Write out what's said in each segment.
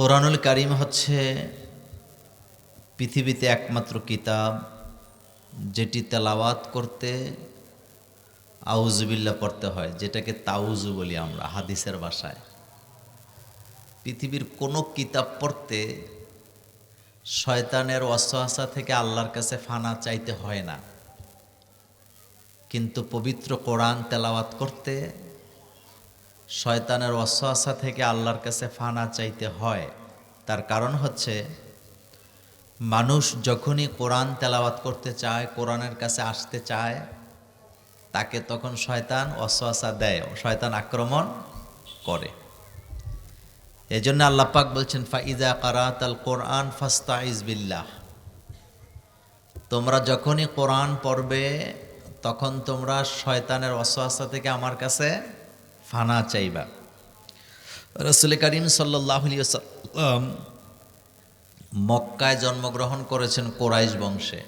কোরআনুল কারীম হচ্ছে পৃথিবীতে একমাত্র কিতাব যেটি তেলাওয়াত করতে আউযুবিল্লাহ পড়তে হয়, যেটাকে তাউজু বলি আমরা হাদিসের ভাষায়। পৃথিবীর কোনো কিতাব পড়তে শয়তানের ওয়াসওয়াসা থেকে আল্লাহর কাছে ফানা চাইতে হয় না, কিন্তু পবিত্র কোরআন তেলাওয়াত করতে শয়তানের ওয়াসওয়াসা থেকে আল্লাহর কাছে ফানা চাইতে হয়। তার কারণ হচ্ছে মানুষ যখনই কোরআন তেলাওয়াত করতে চায়, কোরআনের কাছে আসতে চায়, তাকে তখন শয়তান ওয়াসওয়াসা দেয়, শয়তান আক্রমণ করে। এজন্য আল্লাহ পাক বলছেন ফাইজা কারাতাল কোরআন ফাস্তাইজ বিল্লাহ, তোমরা যখনই কোরআন পড়বে তখন তোমরা শয়তানের ওয়াসওয়াসা থেকে আমার কাছে ফানা চাইবা। রাসূল করিম সাল্লাল্লাহু আলাইহি ওয়াসাল্লাম মক্কায় জন্মগ্রহণ করেছেন কুরাইশ বংশে,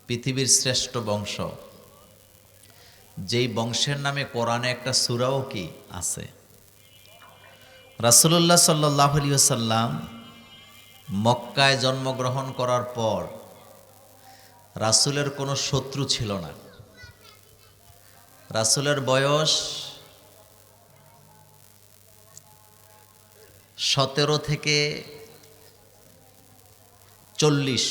পৃথিবীর শ্রেষ্ঠ বংশ, যেই বংশের নামে কোরআনে একটা সূরাও কি আছে। রাসূলুল্লাহ সাল্লাল্লাহু আলাইহি ওয়াসাল্লাম মক্কায় জন্মগ্রহণ করার পর রাসূলের কোনো শত্রু ছিল না। রাসূলের বয়স 17 থেকে 40,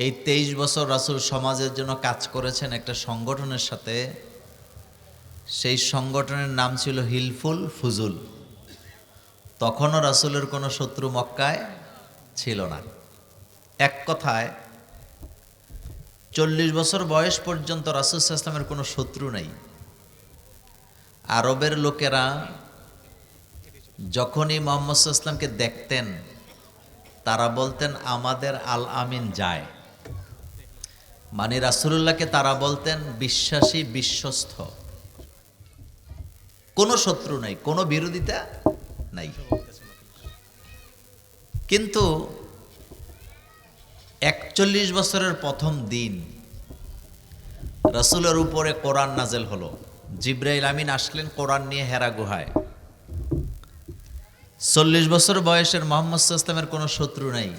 এই 23 বছর রাসূল সমাজের জন্য কাজ করেছেন একটা সংগঠনের সাথে। সেই সংগঠনের নাম ছিল হিলফুল ফুজুল। তখনও রাসূলের কোনো শত্রু মক্কায় ছিল না। এক কথায় 40 বছর বয়স পর্যন্ত রাসূল সাল্লাল্লাহু আলাইহি ওয়াসাল্লামের কোনো শত্রু নেই। আরবের লোকেরা যখনই মুহাম্মদ সাল্লাল্লাহু আলাইহি ওয়াসাল্লামকে দেখতেন তারা বলতেন আমাদের আল আমিন যায়, মানে রাসূলুল্লাহকে তারা বলতেন বিশ্বাসী, বিশ্বস্ত। কোনো শত্রু নাই, কোনো বিরোধিতা নাই। কিন্তু 41 বছরের প্রথম দিন রাসূলের উপরে কোরআন নাজেল হলো। জিবরাইল আমিন আসলেন কোরআন নিয়ে হেরা গুহায়। 40 বছর বয়সের মুহাম্মদ সাল্লাল্লাহু আলাইহি ওয়াসাল্লামের কোনো শত্রু নাই,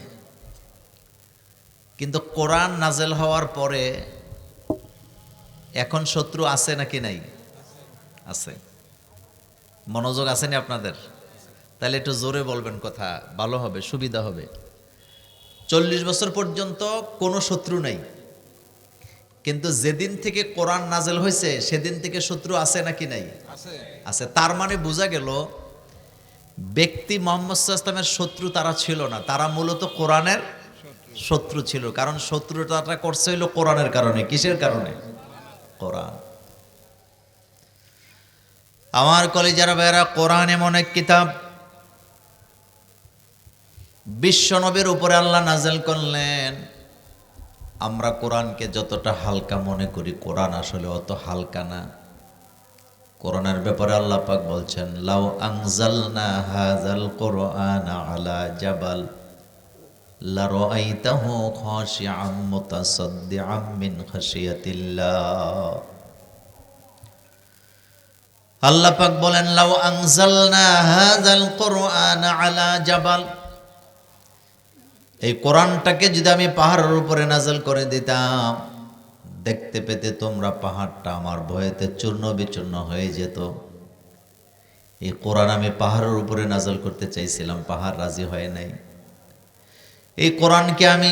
কিন্তু কোরআন নাজেল হওয়ার পরে এখন শত্রু আছে নাকি নাই? আছে। মনোযোগ আসেনি আপনাদের? তাহলে একটু জোরে বলবেন, কথা ভালো হবে, সুবিধা হবে। 40 বছর পর্যন্ত কোনো শত্রু নাই, কিন্তু যেদিন থেকে কোরআন নাজেল হয়েছে সেদিন থেকে শত্রু আছে নাকি নাই? আছে। তার মানে বোঝা গেল ব্যক্তি মুহাম্মদ সাল্লাল্লাহু আলাইহি ওয়াসাল্লামের শত্রু তারা ছিল না, তারা মূলত কোরআনের শত্রু ছিল। কারণ শত্রুতাটা করছে হইল কোরআনের কারণে। কিসের কারণে? কোরআন। আমার কলিজার ভাইরা, কোরআন এমন এক কিতাব, বিশ্ব নবীর উপরে আল্লাহ নাজেল করলেন। আমরা কোরআনকে যতটা হালকা মনে করি, কোরআন আসলে অত হালকা না। কোরআনের ব্যাপারে আল্লাহ পাক বলছেন লাউ আনজালনা হাযাল কুরআনা আলা জাবাল লারাআইতাহু খাশিআম মুতাসাদ্দিআম মিন খাশিয়াতিল্লাহ। আল্লাহ পাক বলেন লাউ আনজালনা হাযাল কুরআনা আলা জাবাল, এই কোরআনটাকে যদি আমি পাহাড়ের উপরে নাযিল করে দিতাম, দেখতে পেতে তোমরা পাহাড়টা আমার ভয়েতে চূর্ণ বিচূর্ণ হয়ে যেত। এই কোরআন আমি পাহাড়ের উপরে নাযিল করতে চাইছিলাম, পাহাড় রাজি হয় নাই। এই কোরআনকে আমি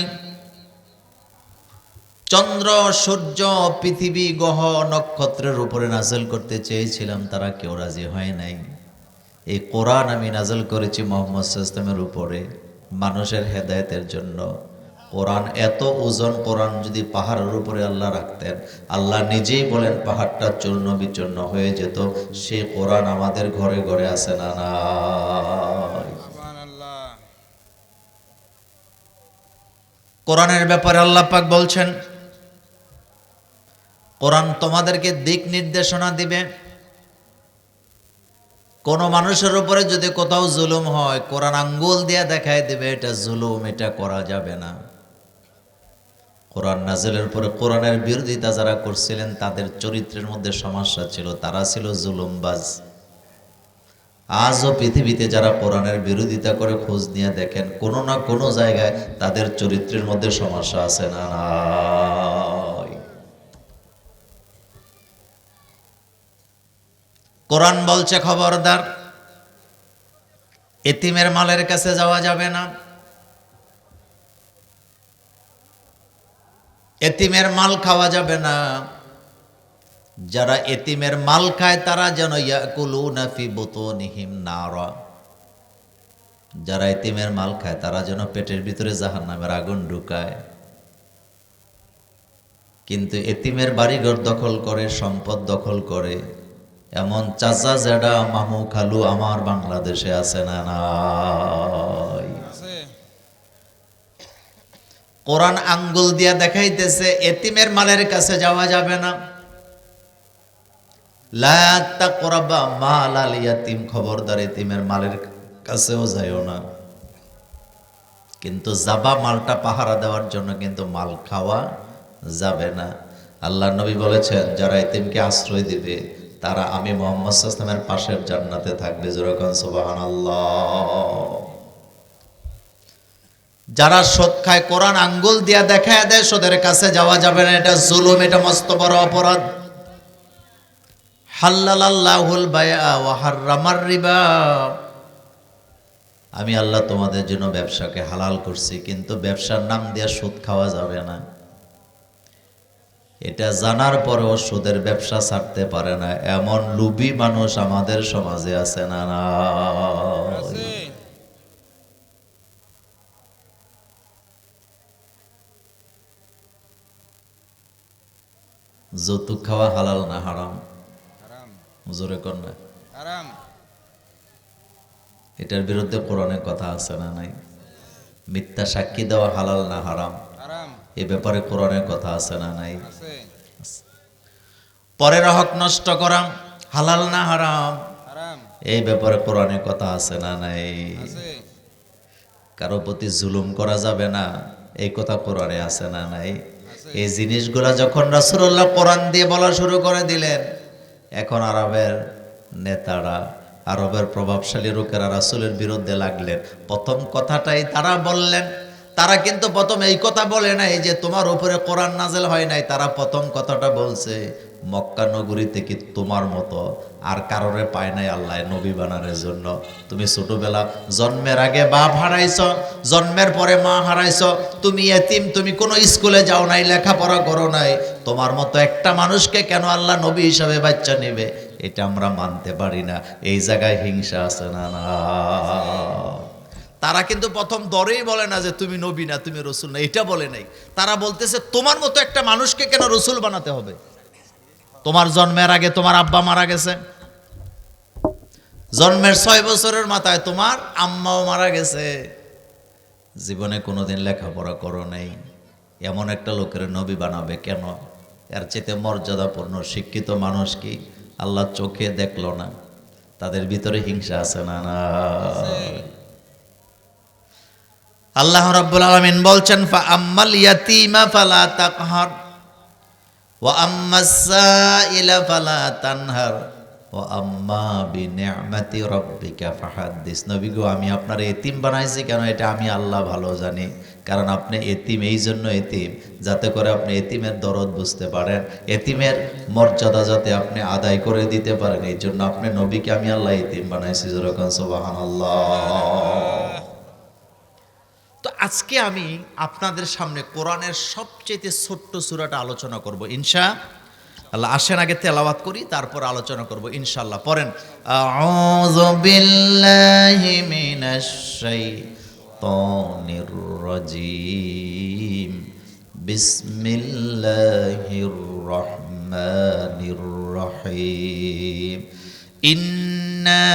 চন্দ্র, সূর্য, পৃথিবী, গ্রহ, নক্ষত্রের উপরে নাযিল করতে চেয়েছিলাম, তারা কেউ রাজি হয় নাই। এই কোরআন আমি নাযিল করেছি মুহাম্মদ সাল্লাল্লাহু আলাইহি ওয়াসাল্লামের উপরে মানুষের হেদায়েতের জন্য। কোরআন এত ওজন, কোরআন যদি পাহাড়ের উপরে আল্লাহ রাখতেন, আল্লাহ নিজেই বলেন পাহাড়টা চূর্ণ বিচূর্ণ হয়ে যেত। সে কোরআন আমাদের ঘরে ঘরে আছে না নাই? কোরআনের ব্যাপারে আল্লাহ পাক বলছেন কোরআন তোমাদেরকে দিক নির্দেশনা দিবে। কোন মানুষের উপরে যদি কোথাও জুলুম হয়, কোরআন আঙ্গুল দিয়ে দেখায় দিবে এটা জুলুম, এটা করা যাবে না। কোরআন নাজিলের পরে কোরআনের বিরোধিতা যারা করছিলেন তাদের চরিত্রের মধ্যে সমস্যা ছিল, তারা ছিল জুলুমবাজ। আজও পৃথিবীতে যারা কোরআনের বিরোধিতা করে খোঁজ নিয়ে দেখেন, কোনো না কোনো জায়গায় তাদের চরিত্রের মধ্যে সমস্যা আছে না নাই? কোরআন বলছে খবরদার, এতিমের মালের কাছে যাওয়া যাবে না, এতিমের মাল খাওয়া যাবে না। যারা এতিমের মাল খায় তারা যেন ইয়াকুলুনা ফি বুতুনিহিম নারা, যারা এতিমের মাল খায় তারা যেন পেটের ভিতরে জাহান্নামের আগুন ঢুকায়। কিন্তু এতিমের বাড়িঘর দখল করে, সম্পদ দখল করে এমন চাচা জেডা মামু খালু আমার বাংলাদেশে আছে না নাই? কোরআন আঙ্গুল দিয়া দেখাইতেছে এতিমের মালের কাছে যাওয়া যাবে না। লা তাকরাবা মাল আল ইয়াতিম, খবরদার এতিমের মালের কাছেও যাইও না। কিন্তু যাবা মালটা পাহারা দেওয়ার জন্য, কিন্তু মাল খাওয়া যাবে না। আল্লাহ নবী বলেছেন, যারা এতিমকে আশ্রয় দিবে তারা আমি মুহাম্মদ সাল্লাল্লাহু আলাইহি ওয়াসাল্লামের পাশের জান্নাতে থাকবে। জোরে কোন সুবহানাল্লাহ। যারা সুদ খায়, কোরআন আঙ্গুল দিয়া দেখায় দেয় সুদের কাছে যাওয়া যাবে না, এটা জুলুম, এটা মস্ত বড় অপরাধ। হাল্লালাল্লাহুল বায়আ ওয়া হাররামার রিবা, আমি আল্লাহ তোমাদের জন্য ব্যবসাকে হালাল করছি, কিন্তু ব্যবসার নাম দিয়ে সুদ খাওয়া যাবে না। এটা জানার পরেও সুদের ব্যবসা ছাড়তে পারে না এমন লোভী মানুষ আমাদের সমাজে আছে না না? যৌতুক খাওয়া হালাল না হারাম? জোরে কর না। এটার বিরুদ্ধে কোরআনের কথা আছে না নাই? মিথ্যা সাক্ষী দেওয়া হালাল না হারাম? এ ব্যাপারে কোরআনের কথা আছে না নাই? পরের হক নষ্ট করা হালাল না হারাম? এই ব্যাপারে কোরআনের কথা আছে না নাই? কারো প্রতি জুলুম করা যাবে না, এই কথা কোরআনে আছে না নাই? এই জিনিসগুলা যখন রাসূলুল্লাহ কোরআন দিয়ে বলা শুরু করে দিলেন, এখন আরবের নেতারা, আরবের প্রভাবশালী লোকেরা রাসূলের বিরুদ্ধে লাগলেন। প্রথম কথাটাই তারা বললেন, তারা কিন্তু প্রথম এই কথা বলে নাই যে তোমার উপরে কোরআন নাযিল হয় নাই। তারা প্রথম কথাটা বলছে, মক্কা নগরীতে কি তোমার মতো আর কারোরে পায় নাই আল্লাহ নবী বানানোর জন্য? তুমি ছোটবেলা জন্মের আগে বাপ হারাইছো, জন্মের পরে মা হারাইছো, তুমি এতিম, তুমি কোনো স্কুলে যাও নাই, লেখাপড়া করো নাই, তোমার মতো একটা মানুষকে কেন আল্লাহ নবী হিসাবে বাচ্চা নেবে? এটা আমরা মানতে পারি না। এই জায়গায় হিংসা আছে না না? তারা কিন্তু প্রথম দরেই বলে না যে তুমি নবী না, তুমি রসুল না, এটা বলে নাই। তারা বলতেছে তোমার মতো একটা মানুষকে কেন রসুল বানাতে হবে? তোমার জন্মের আগে তোমার আব্বা মারা গেছে, জন্মের 6 বছরের মাথায় তোমার আম্মাও মারা গেছে, জীবনে কোনোদিন লেখাপড়া করো নাই, এমন একটা লোকের নবী বানাবে কেন? এর চেয়ে মর্যাদাপূর্ণ শিক্ষিত মানুষ কি আল্লাহ চোখে দেখলো না? তাদের ভিতরে হিংসা আছে না না? আল্লাহ রাব্বুল আলামিন বলছেন, ফা আম্মাল ইয়াতীমা ফালা তাকহার ওয়া আম্মাস সাইলা ফালা তানহার ওয়া আম্মা বিনিআমাতি রাব্বিকা ফাহাদ্দিস। নবী গো, আমি আপনার এতিম বানাইছি কেন? এটা আমি আল্লাহ ভালো জানি। কারণ আপনি এতিম এই জন্য এতিম, যাতে করে আপনি এতিমের দরদ বুঝতে পারেন, এতিমের মর্যাদা যাতে আপনি আদায় করে দিতে পারেন, এই জন্য আপনি নবীকে আমি আল্লাহ এতিম বানাইছি। যেরকম সুবহানাল্লাহ। তো আজকে আমি আপনাদের সামনে কোরআনের সবচেয়ে ছোট্ট সূরাটা আলোচনা করব ইনশাআল্লাহ। আসেন আগে তেলাওয়াত করি, তারপর আলোচনা করব ইনশাআল্লাহ। পড়েন, আউযু বিল্লাহি মিনাশ শাইতানির রাজীম, বিসমিল্লাহির রহমানির রহিম, ইন্না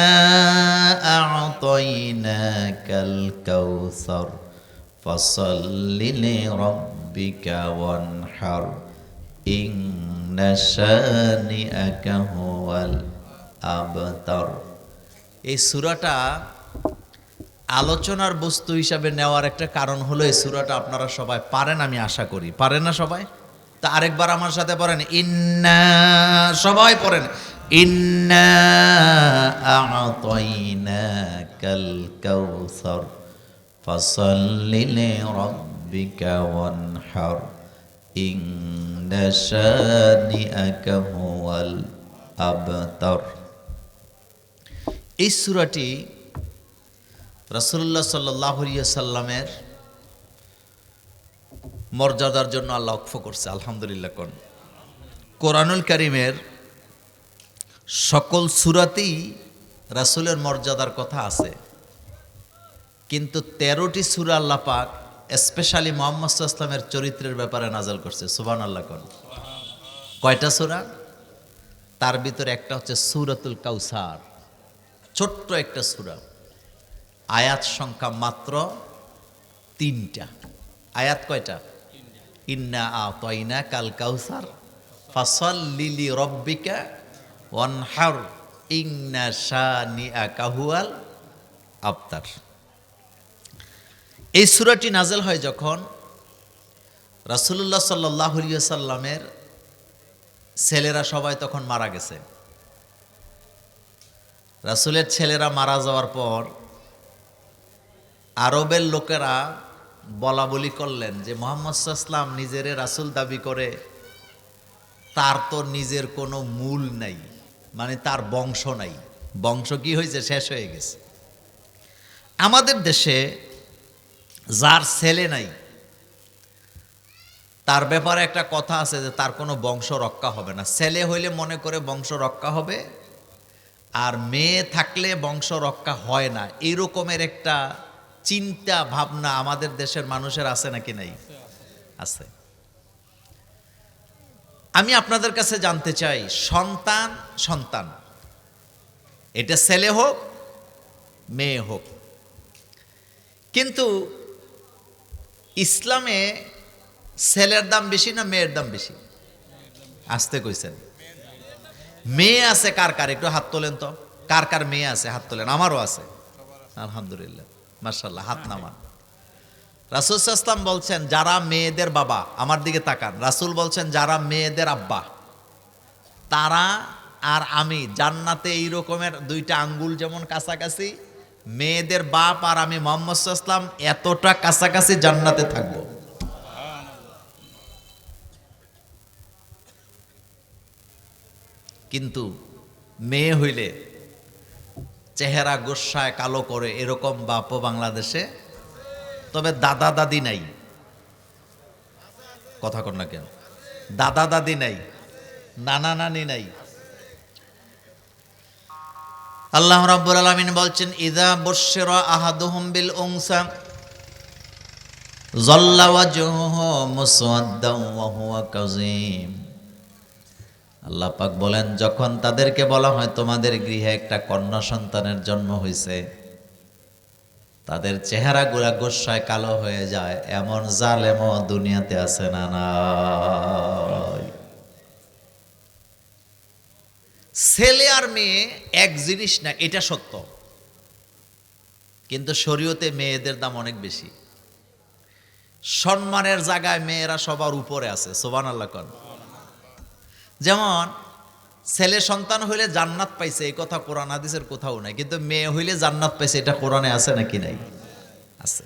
আ'তাইনাকাল কাউসার ফাসাল্লি লিরাব্বিকা ওয়ানহার, ইন্না শানিআকা হুয়াল আবতার। এই সূরাটা আলোচনার বস্তু হিসাবে নেওয়ার একটা কারণ হলো, এই সূরাটা আপনারা সবাই পারেন, আমি আশা করি। পারেন না সবাই? তা আরেকবার আমার সাথে পড়েন, ইন্না, সবাই পড়েন, ইন্না আ'তাইনাকাল কাউসার ফাসাল্লি লিরাব্বিকা ওয়ানহার ইন্না শানিআকা হুয়াল আবতার। এই সূরাটি রাসূলুল্লাহ সাল্লাল্লাহু আলাইহি সাল্লামের মর্যাদার জন্য আল্লাহ ওয়াকফ করছে। আলহামদুলিল্লাহ। কোন কোরআনুল কারীমের সকল সূরাতেই রাসূলের মর্যাদার কথা আছে, কিন্তু 13টি সূরা আল্লাহ পাক স্পেশালি মুহাম্মদ সাল্লাল্লাহু আলাইহি ওয়াসাল্লামের চরিত্রের ব্যাপারে নাযিল করছে। সুবহানাল্লাহ। কোন কয়টা সূরা? তার ভিতরে একটা হচ্ছে সূরাতুল কাউসার, ছোট্ট একটা সূরা, আয়াত সংখ্যা মাত্র 3টা। আয়াত কয়টা? ইন্না আ'তাইনাকাল কাউসার ফাসাল্লি লিরাব্বিকা ওয়ানহার ইন্না শানিআকা হুয়াল আবতার। এই সূরাটি নাযিল হয় যখন রাসূলুল্লাহ সাল্লাল্লাহু আলাইহি ওয়াসাল্লামের ছেলেরা সবাই তখন মারা গেছে। রাসূলের ছেলেরা মারা যাওয়ার পর আরবের লোকেরা বলা বলি করলেন যে মুহাম্মদ সাল্লাল্লাহু আলাইহি ওয়াসাল্লাম নিজেরে রাসূল দাবি করে, তার তো নিজের কোনো মূল নাই, মানে তার বংশ নাই। বংশ কি হয়েছে? শেষ হয়ে গেছে। আমাদের দেশে যার ছেলে নাই তার ব্যাপারে একটা কথা আছে যে তার কোনো বংশ রক্ষা হবে না। ছেলে হইলে মনে করে বংশ রক্ষা হবে, আর মেয়ে থাকলে বংশ রক্ষা হয় না। এরকমের একটা চিন্তা ভাবনা আমাদের দেশের মানুষের আছে নাকি নাই? আছে। আমি আপনাদের কাছে জানতে চাই, সন্তান সন্তান, এটা ছেলে হোক মেয়ে হোক, কিন্তু ইসলামে ছেলের দাম বেশি না মেয়ের দাম বেশি? আসতে কইছেন। মেয়ে আছে কার কার? একটু হাত তোলেন তো। কার কার মেয়ে আছে? হাত তোলেন। আমারও আছে, আলহামদুলিল্লাহ, মাশাআল্লাহ। হাত নামান। রাসূল সাল্লাল্লাহু আলাইহি ওয়াসাল্লাম বলছেন যারা মেয়েদের বাবা, আমার দিকে তাকান, রাসূল বলছেন যারা মেয়েদের আব্বা, তারা আর আমি জান্নাতে এই রকমের 2টা আঙ্গুল যেমন কাছাকাছি, মেয়েদের বাপ আর আমি মুহাম্মদ সাল্লাল্লাহু আলাইহি ওয়াসাল্লাম এতটা কাছাকাছি জান্নাতে থাকব। কিন্তু মেয়ে হইলে চেহারা গোস্বায় কালো করে এরকম বাপও বাংলাদেশে, তবে দাদা দাদি নাই। কথা কর না কেন? দাদা দাদি নাই, নানা নানি নাই। আল্লাহ রাব্বুল আলামিন বলছেন ইযা বুশশিরা আহাদুহুম বিল উনসা যাল্লা ওয়াজহুহু মুসওয়াদ্দান ওয়া হুয়া কাযীম। আল্লাহ পাক বলেন যখন তাদেরকে বলা হয় তোমাদের গৃহে একটা কন্যা সন্তানের জন্ম হয়েছে, তাদের চেহারাগুলা গোস্বায় কালো হয়ে যায়। এমন জালেমও দুনিয়াতে আছে না নাই? ছেলে আর মেয়ে এক জিনিস না, এটা সত্য, কিন্তু শরীয়তে মেয়েদের দাম অনেক বেশি। সম্মানের জায়গায় মেয়েরা সবার উপরে আছে। সুবহানাল্লাহ। কোন যেমন ছেলে সন্তান হইলে জান্নাত পাইছে, এই কথা কোরআন হাদিসের কোথাও নাই, কিন্তু মেয়ে হইলে জান্নাত পাইছে এটা কোরআনে আছে নাকি নাই? আছে।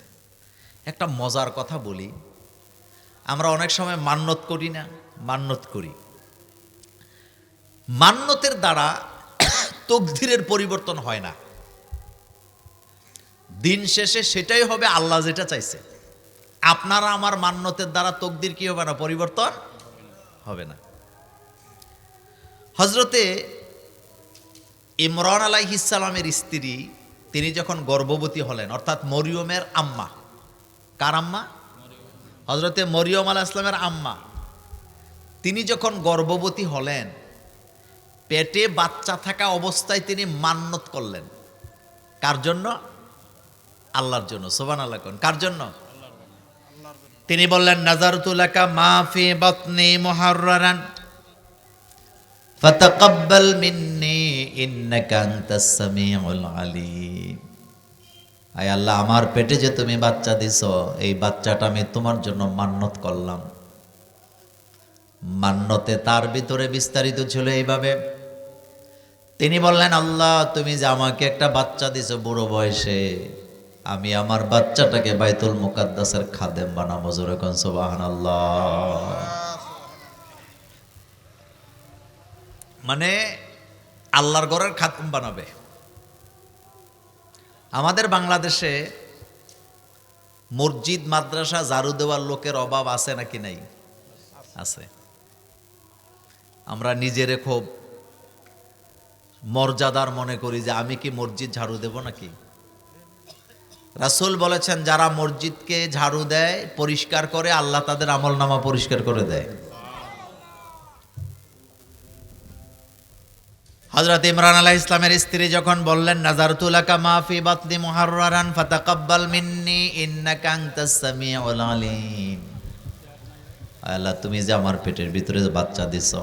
একটা মজার কথা বলি, আমরা অনেক সময় মান্যত করি না? মান্যত করি। মান্যতের দ্বারা তকদিরের পরিবর্তন হয় না। দিন শেষে সেটাই হবে আল্লাহ যেটা চাইছে। আপনারা আমার মান্যতের দ্বারা তকদির কি হবে না? পরিবর্তন হবে না। হযরতে ইমরান আলাইহিস সালামের স্ত্রী, তিনি যখন গর্ভবতী হলেন, অর্থাৎ মরিয়মের আম্মা। কার আম্মা? হযরতে মরিয়ম আলাইহিস সালামের আম্মা। তিনি যখন গর্ভবতী হলেন, পেটে বাচ্চা থাকা অবস্থায় তিনি মান্যত করলেন। কার জন্য? আল্লাহর জন্য। সুবহানাল্লাহ। কোন কার জন্য? তিনি বললেন নাযারতু লাকা মা ফি বাতনি মুহাররারান ফাতাকাব্বাল মিন্নি ইন্নাকা আনতাস সামিউল আলিম। আয় আল্লাহ, আমার পেটে যে তুমি বাচ্চা দিছো, এই বাচ্চাটা আমি তোমার জন্য মান্যত করলাম। মান্যতে তার ভিতরে বিস্তারিত ছিল এইভাবে, তিনি বললেন, আল্লাহ তুমি যে আমাকে একটা বাচ্চা দিছো বুড়ো বয়সে, আমি আমার বাচ্চাটাকে বাইতুল মুকাদ্দাসের খাদেম বানাবো। জোরে কোন সুবহানাল্লাহ। মানে আল্লাহর ঘরের খাদেম বানাবে। আমাদের বাংলাদেশে মসজিদ মাদ্রাসা ঝাড়ু দেওয়ার লোকের অভাব আছে নাকি নাই? আছে। আমরা নিজেরে খুব মর্যাদার মনে করি যে আমি কি মসজিদ ঝাড়ু দেব নাকি? রাসূল বলেছেন, যারা মসজিদকে ঝাড়ু দেয়, পরিষ্কার করে, আল্লাহ তাদের আমলনামা পরিষ্কার করে দেয়। হযরত ইমরান আলাইহিস সালামের স্ত্রী যখন বললেন, নাযারতু লাকা মা ফি বাতনি মুহাররারান ফাতাকাব্বাল মিন্নি ইন্নাকা আনতাস সামিউল আলিম। আল্লাহ তুমি যে আমার পেটের ভিতরে বাচ্চা দিছো,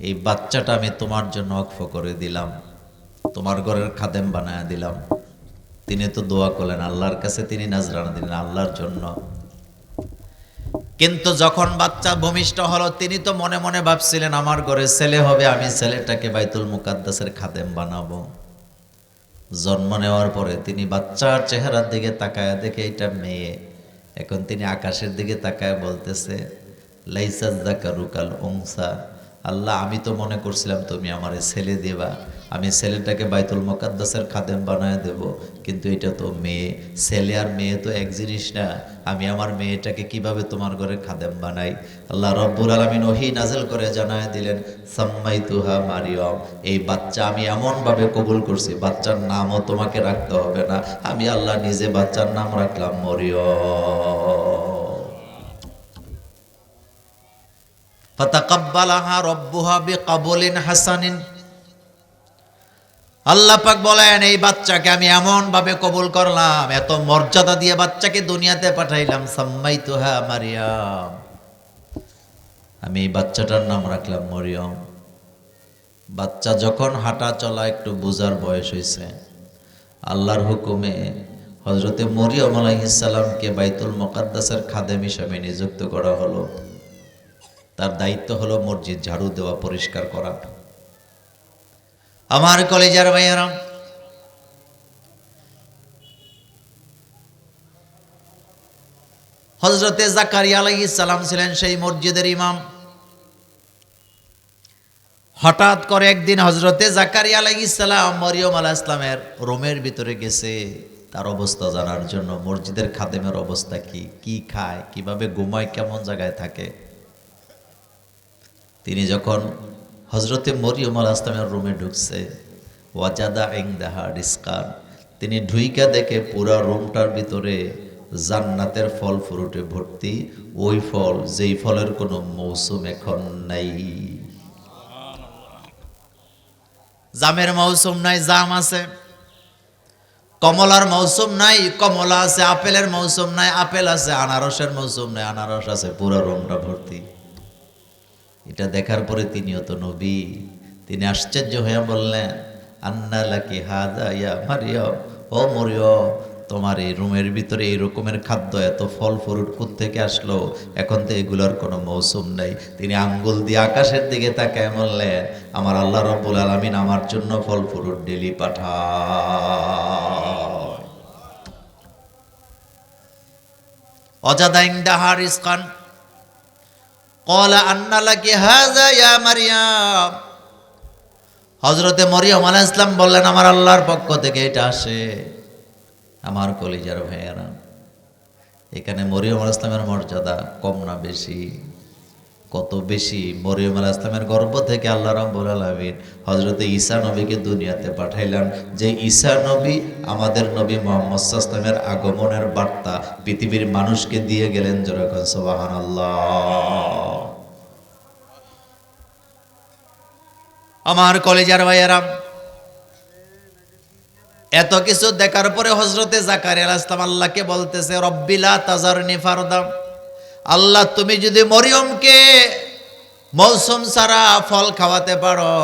এই বাচ্চাটা আমি তোমার জন্য ওয়াকফ করে দিলাম, তোমার ঘরের খাদেম বানায়া দিলাম। তিনি তো দোয়া করলেন আল্লাহর কাছে, তিনি নাজরানা দিলেন আল্লাহর জন্য। কিন্তু যখন বাচ্চা ভূমিষ্ঠ হলো, তিনি তো মনে মনে ভাবছিলেন আমার ঘরে ছেলে হবে, আমি ছেলেটাকে বাইতুল মুকাদ্দাসের খাদেম বানাবো। জন্ম নেওয়ার পরে তিনি বাচ্চার চেহারার দিকে তাকায় দেখে এটা মেয়ে। এখন তিনি আকাশের দিকে তাকায় বলতেছে, লাইসা যাকারু কাল উনসা। আল্লাহ আমি তো মনে করছিলাম তুমি আমারে ছেলে দেবা, আমি ছেলেটাকে বাইতুল মুকাদ্দাসের খাদেম বানায় দেব, কিন্তু এটা তো মেয়ে। ছেলে আর মেয়ে তো এক জিনিস না, আমি আমার মেয়েটাকে কিভাবে তোমার ঘরে খাদেম বানাই? আল্লাহ রব্বুল আলামিন ওহী নাযিল করে জানায় দিলেন, সাম্মাইতুহা মারিয়ম। এই বাচ্চা আমি এমনভাবে কবুল করছি, বাচ্চার নামও তোমাকে রাখতে হবে না, আমি আল্লাহ নিজে বাচ্চার নাম রাখলাম মরিয়ম। ফাতাকাব্বালাহা রব্বুহা বিকাবুলিন হাসানিন। আল্লাহ পাক বলেন, এই বাচ্চাকে আমি এমন ভাবে কবুল করলাম, এত মর্যাদা দিয়ে বাচ্চাকে দুনিয়াতে পাঠাইলাম। সাম্মাইতুহা মারিয়াম, আমি এই বাচ্চাটার নাম রাখলাম মরিয়ম। বাচ্চা যখন হাঁটা চলা একটু বোঝার বয়স হয়েছে, আল্লাহর হুকুমে হযরতে মরিয়ম আলাইহিস সালামকে বাইতুল মুকাদ্দাসের খাদেম হিসেবে নিযুক্ত করা হলো। তার দায়িত্ব হলো মসজিদ ঝাড়ু দেওয়া, পরিষ্কার করা। আমার কলেজার ভাইয়েরা, হযরতে জাকারিয়া আলাইহিস সালাম ছিলেন সেই মসজিদের ইমাম। হঠাৎ করে একদিন হযরতে জাকারিয়া আলাইহিস সালাম মরিয়ম আলাইহিস সালামের রুমের ভিতরে গেছে তার অবস্থা জানার জন্য। মসজিদের খাদেমের অবস্থা কি, কি খায়, কিভাবে ঘুমায়, কেমন জায়গায় থাকে। তিনি যখন হযরতে মরিয়ম আলাইহিস সালামের রুমে ঢুকছে, ওয়াজাদা ইনদাহা রিজকান, তিনি ঢুইকা দেখে পুরা রুমটার ভিতরে জান্নাতের ফল ফ্রুটে ভর্তি। ওই ফল, যেই ফলের কোনো মৌসুম এখন নাই। জামের মৌসুম নাই, জাম আছে। কমলার মৌসুম নাই, কমলা আছে। আপেলের মৌসুম নাই, আপেল আছে। আনারসের মৌসুম নাই, আনারস আছে। পুরা রুমটা ভর্তি। এটা দেখার পরে তিনিও তো নবী, তিনি আশ্চর্য হয়ে বললেন, আন্না লাকি হাযা ইয়া মারিয়ম, ও মরিয়ম, তোমার এই রুমের ভিতরে এই রকমের খাদ্য, এত ফল ফ্রুট কোত্থেকে আসলো? এখন তো এগুলোর কোনো মৌসুম নাই। তিনি আঙ্গুল দিয়ে আকাশের দিকে তাকায় বললেন, আমার আল্লাহ রাব্বুল আলামিন আমার জন্য ফল ফ্রুট ডেলি পাঠায়। ওয়াজাদা ইনদাহা রিজকান ক্বালা আন্না লাকি হাযা ইয়া মারিয়াম। হযরতে মরিয়ম আলাইহিস সালাম বললেন, আমার আল্লাহর পক্ষ থেকে এটা আসে। আমার কলিজার ভাইয়েরা, এখানে মরিয়ম আলাইহিস সালামের মর্যাদা কম না বেশি? কত বেশি! মরিয়ম আলাইহিস সালামের গর্ভ থেকে আল্লাহ রাব্বুল আলামিন হযরতে ঈসা নবীকে দুনিয়াতে পাঠাইলেন। যে ঈসা নবী আমাদের নবী মুহাম্মদ সাল্লাল্লাহু আলাইহি ওয়াসাল্লামের আগমনের বার্তা পৃথিবীর মানুষকে দিয়ে গেলেন। যেরকম সুবহানাল্লাহ। আমার কলেজার ভাইয়েরা, এত কিছু দেখার পরে হযরতে জাকারিয়া আলাইহিস সালাম আল্লাহকে বলতেছে, রব্বি লা তাজারনি ফারদা। আল্লাহ তুমি যদি মরিয়মকে মৌসুম ছাড়া ফল খাওয়াতে পারো,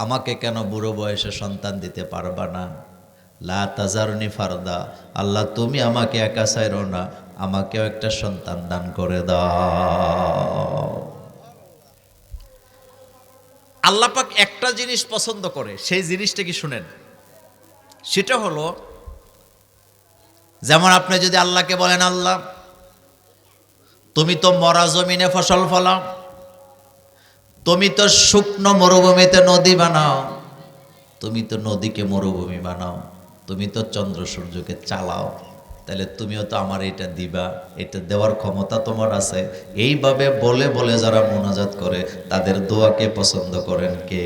আমাকে কেন বুড়ো বয়সে সন্তান দিতে পারবা না? লা তাজারনি ফারদা, আল্লাহ তুমি আমাকে একা ছাইরো না, আমাকেও একটা সন্তান দান করে দাও। আল্লাহ পাক একটা জিনিস পছন্দ করে, সেই জিনিসটা কি শুনেন, সেটা হলো যেমন আপনি যদি আল্লাহকে বলেন, আল্লাহ তুমি তো মরা জমিনে ফসল ফলাও, তুমি তো শুকনো মরুভূমিতে নদী বানাও, তুমি তো নদীকে মরুভূমি বানাও, তুমি তো চন্দ্র সূর্যকে চালাও, তাহলে তুমিও তো আমার এটা দিবা, এটা দেওয়ার ক্ষমতা তোমার আছে। এইভাবে বলে বলে যারা মুনাজাত করে তাদের দোয়াকে পছন্দ করেন কে?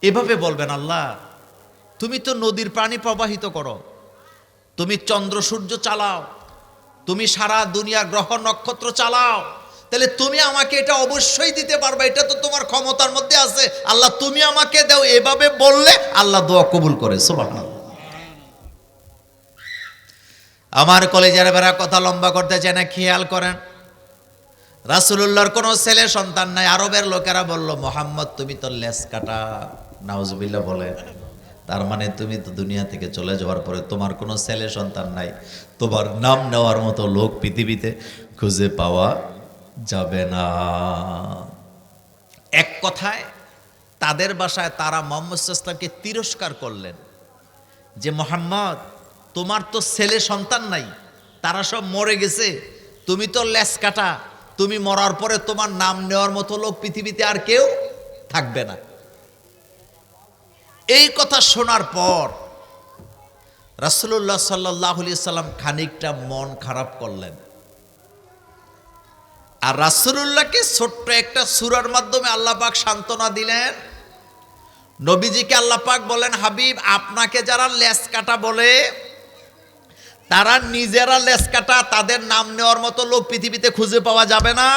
এভাবে বলবেন, আল্লাহ তুমি তো নদীর পানি প্রবাহিত করো, তুমি চন্দ্র সূর্য চালাও, তুমি সারা দুনিয়া গ্রহ নক্ষত্র চালাও, তাহলে তুমি আমাকে এটা অবশ্যই দিতে পারবে, এটা তো তোমার ক্ষমতার মধ্যে আছে, আল্লাহ তুমি আমাকে দাও। এভাবে বললে আল্লাহ দোয়া কবুল করে। সুবহানাল্লাহ। আমার কলেজের বেড়া কথা লম্বা করতে চায় না, খেয়াল করেন, রাসূলুল্লাহর কোনো ছেলে সন্তান নাই। আরবের লোকেরা বলল, মোহাম্মদ তুমি তো লেস কাটা। নাউজুবিল্লাহ বলে, তার মানে তুমি তো দুনিয়া থেকে চলে যাওয়ার পরে তোমার কোনো ছেলে সন্তান নাই, তোমার নাম নেওয়ার মতো লোক পৃথিবীতে খুঁজে পাওয়া যাবে না। এক কথায় তাদের ভাষায় তারা মুহাম্মদ সাল্লাল্লাহু আলাইহি ওয়াসাল্লামকে তিরস্কার করলেন যে, মোহাম্মদ তোমার তো ছেলে সন্তান নাই, তারা সব মরে গেছে, তুমি তো লেস কাটা, তুমি মরার পরে তোমার নাম নেওয়ার মতো লোক পৃথিবীতে আর কেউ থাকবে না। এই কথা শোনার পর রাসূলুল্লাহ সাল্লাল্লাহু আলাইহি সাল্লাম খানিকটা মন খারাপ করলেন, আর রাসূলুল্লাহকে ছোট্ট একটা সূরার মাধ্যমে আল্লাহ পাক সান্ত্বনা দিলেন। নবীজিকে আল্লাহ পাক বলেন, হাবিব আপনাকে যারা লেস কাটা বলে, তারা নিজেরা লেস কাটা, তাদের নাম নেওয়ার মতো লোক পৃথিবীতে খুঁজে পাওয়া যাবে না,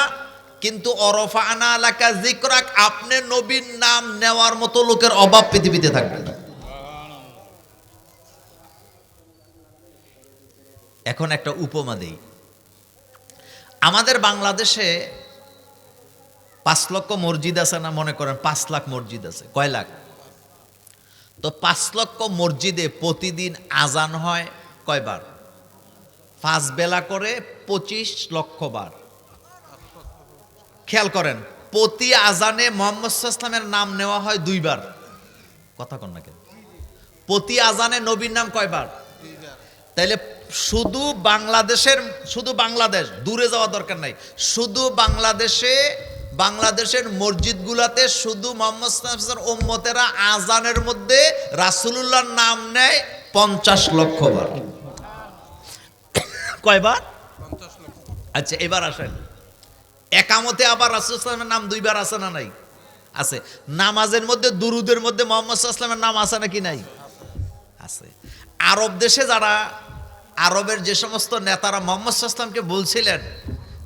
কিন্তু অরফানা লাকা যিকরাক, আপনি নবীর নাম নেওয়ার মতো লোকের অভাব পৃথিবীতে থাকবে না। এখন একটা উপমা দেই। আমাদের বাংলাদেশে 5 লক্ষ মসজিদ আছে না, মনে করেন 5 লাখ মসজিদ আছে। কয় লাখ? তো 5 লক্ষ মসজিদে প্রতিদিন আজান হয় কয়বার? 5 বেলা করে 25 লক্ষ বার। খেয়াল করেন, প্রতি আজানে মুহাম্মদ সাল্লাল্লাহু আলাইহি ওয়াসাল্লামের নাম নেওয়া হয় 2 বার। কথা কন না কেন? প্রতি আজানে নবীর নাম কয়বার? তাইলে শুধু বাংলাদেশ, দূরে যাওয়া দরকার নাই, শুধু বাংলাদেশের মসজিদগুলাতে শুধু মুহাম্মদ সাল্লাল্লাহু আলাইহি ওয়াসাল্লামের উম্মতেরা আজানের মধ্যে রাসূলুল্লাহর নাম নেয় 50 লক্ষ বার। কয়বার? 50 লক্ষ। আচ্ছা এবার আসেন, একামতে আবার রাসূল সাল্লাল্লাহু আলাইহি ওয়াসাল্লামের নাম 2 বার আছে না নাই? আছে। নামাজের মধ্যে দুরুদের মধ্যে মুহাম্মদ সাল্লাল্লাহু আলাইহি ওয়াসাল্লামের নাম আছে নাকি নাই? আছে। আরব দেশে যারা, আরবের যে সমস্ত নেতারা মুহাম্মদ সাল্লাল্লাহু আলাইহি ওয়াসাল্লামকে বলছিলেন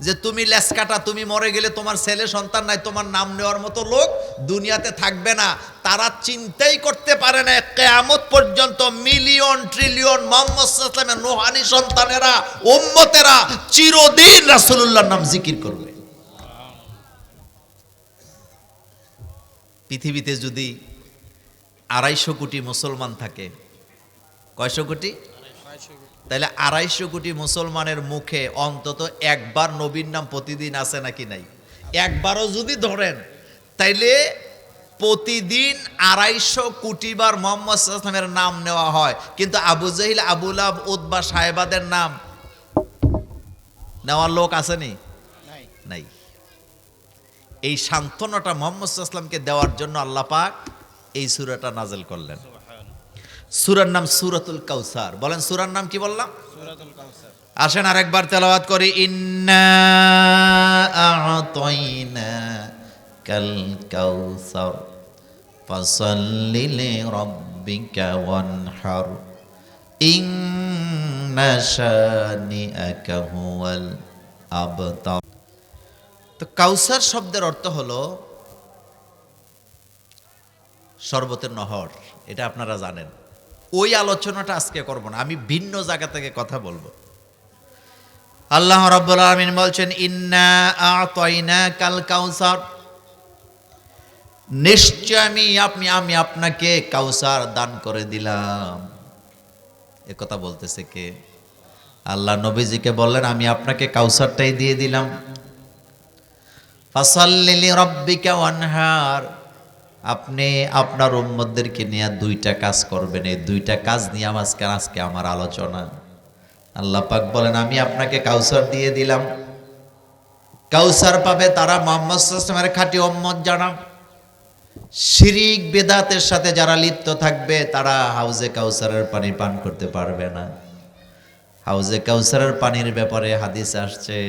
যে তুমি লেস কাটা, তুমি মরে গেলে তোমার ছেলে সন্তান নাই, তোমার নাম নেওয়ার মতো লোক দুনিয়াতে থাকবে না, তারা চিন্তাই করতে পারে না কিয়ামত পর্যন্ত মিলিয়ন ট্রিলিয়ন মুহাম্মদ সাল্লাল্লাহু আলাইহি ওয়াসাল্লামের রূহানি সন্তানেরা, উম্মতেরা চিরদিন রাসূলুল্লাহর নাম জিকির করবে। পৃথিবীতে যদি 250 কোটি মুসলমান থাকে, কয়শো কোটি? তাহলে 250 কোটি মুসলমানের মুখে অন্তত একবার নবীর নাম প্রতিদিন আছে নাকি নাই? একবারও যদি ধরেন, তাইলে প্রতিদিন 250 কোটি বার মুহাম্মদ সাল্লাল্লাহু আলাইহি ওয়াসাল্লামের নাম নেওয়া হয়, কিন্তু আবু জাহিল, আবু লাহাব, উতবা, সাহেবাদের নাম নেওয়ার লোক আসেনি? নাই। এই সান্ত্বনাটা মুহাম্মদ সাল্লাল্লাহু আলাইহি ওয়াসাল্লামকে দেওয়ার জন্য আল্লাহ পাক এই সূরাটা নাযিল করলেন। সূরার নাম সূরাতুল কাউসার। বলেন সূরার নাম কি বললাম? সূরাতুল কাউসার। আসেন আরেকবার তেলাওয়াত করি, ইন্না আ'তাইনা কাল কাউসার ফাসাল্লি লিরাব্বিকা ওয়ানহার ইন্না শানিআকা হুয়াল আবতার। তো কাউসার শব্দের অর্থ হলো শরবতের নহর, এটা আপনারা জানেন। ওই আলোচনাটা আজকে করব না, আমি ভিন্ন জায়গা থেকে কথা বলবো। আল্লাহ রাব্বুল আলামিন বলছেন, ইন্না আ'তাইনাকাল কাউসার, নিশ্চয় আমি আপনাকে কাউসার দান করে দিলাম। এ কথা বলতেছে কে? আল্লাহ নবীজিকে বললেন, আমি আপনাকে কাউসারটাই দিয়ে দিলাম। ফাসাল্লি লিরাব্বিকা ওয়ানহার, আপনি আপনার উম্মতদেরকে নিয়ে দুইটা কাজ করবেন। এই দুইটা কাজ নিয়ে আজকে আমার আলোচনা। আল্লাহ পাক বলেন, আমি আপনাকে কাউসার দিয়ে দিলাম। কাউসার পাবে তারা মুহাম্মদ সাল্লাল্লাহু আলাইহি ওয়াসাল্লামের খাঁটি উম্মত যারা শিরিক বেদাতের সাথে যারা লিপ্ত থাকবে, তারা হাউজে কাউসারের পানি পান করতে পারবে না। হাউজে কাউসারের পানির ব্যাপারে হাদিস আসছে,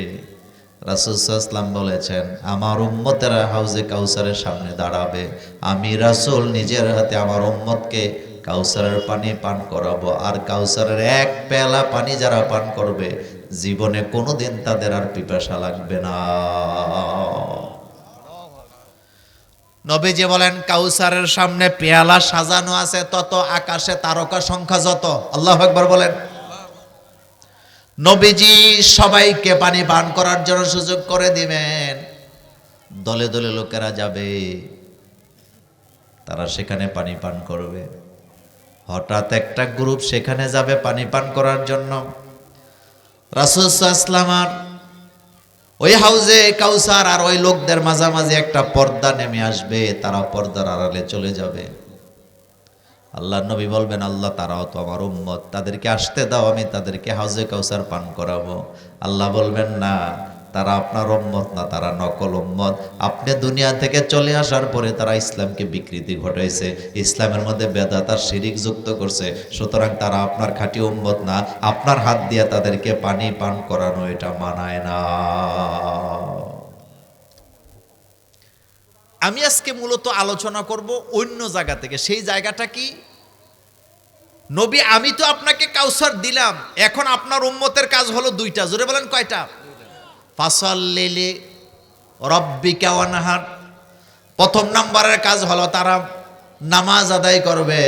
রাসূল সাল্লাল্লাহু আলাইহি ওয়াসাল্লাম বলেছেন, আমার উম্মতেরা হাউজে কাউসারের সামনে দাঁড়াবে, আমি রাসূল নিজের হাতে আমার উম্মতকে কাউসারের পানি পান করাবো। আর কাউসারের এক পেয়ালা পানি যারা পান করবে, জীবনে কোনোদিন তাদের আর পিপাসা লাগবে না। নবীজি বলেন, কাউসারের সামনে পেয়ালা সাজানো আছে তত আকাশে তারকা সংখ্যা যত। আল্লাহু আকবার বলেন। নবীজি সবাইকে পানি পান করার জন্য সুযোগ করে দিবেন। দলে দলে লোকেরা যাবে, তারা সেখানে পানি পান করবে। হঠাৎ একটা গ্রুপ সেখানে যাবে পানি পান করার জন্য। রাসূল সাল্লাল্লাহু আলাইহি ওয়াসাল্লাম আর ওই হাউজে কাউসার আর ওই লোকদের মাঝামাঝি একটা পর্দা নেমে আসবে, তারা পর্দার আড়ালে চলে যাবে। আল্লাহ নবী বলবেন, আল্লাহ তারাও তো আমার উম্মত, তাদেরকে আসতে দাও, আমি তাদেরকে হাউজে কাউসার পান করাবো। আল্লাহ বলবেন, না, তারা আপনার উম্মত না, তারা নকল উম্মত। আপনি দুনিয়া থেকে চলে আসার পরে তারা ইসলামকে বিকৃতি ঘটাইছে, ইসলামের মধ্যে বেদাত আর শিরিক যুক্ত করছে, সুতরাং তারা আপনার খাঁটি উম্মত না। আপনার হাত দিয়ে তাদেরকে পানি পান করানো এটা মানায় না। আমি আজকে মূলত আলোচনা করব অন্য জায়গা থেকে। সেই জায়গাটা কি? নবী, আমি তো আপনাকে কাউসার দিলাম, এখন আপনার উম্মতের কাজ হলো দুইটা। জোরে বলেন, কয়টা? ফাসাল্লি লিরাব্বিকা ওয়ানহার। প্রথম নাম্বারের কাজ হলো তারা নামাজ আদায় করবে।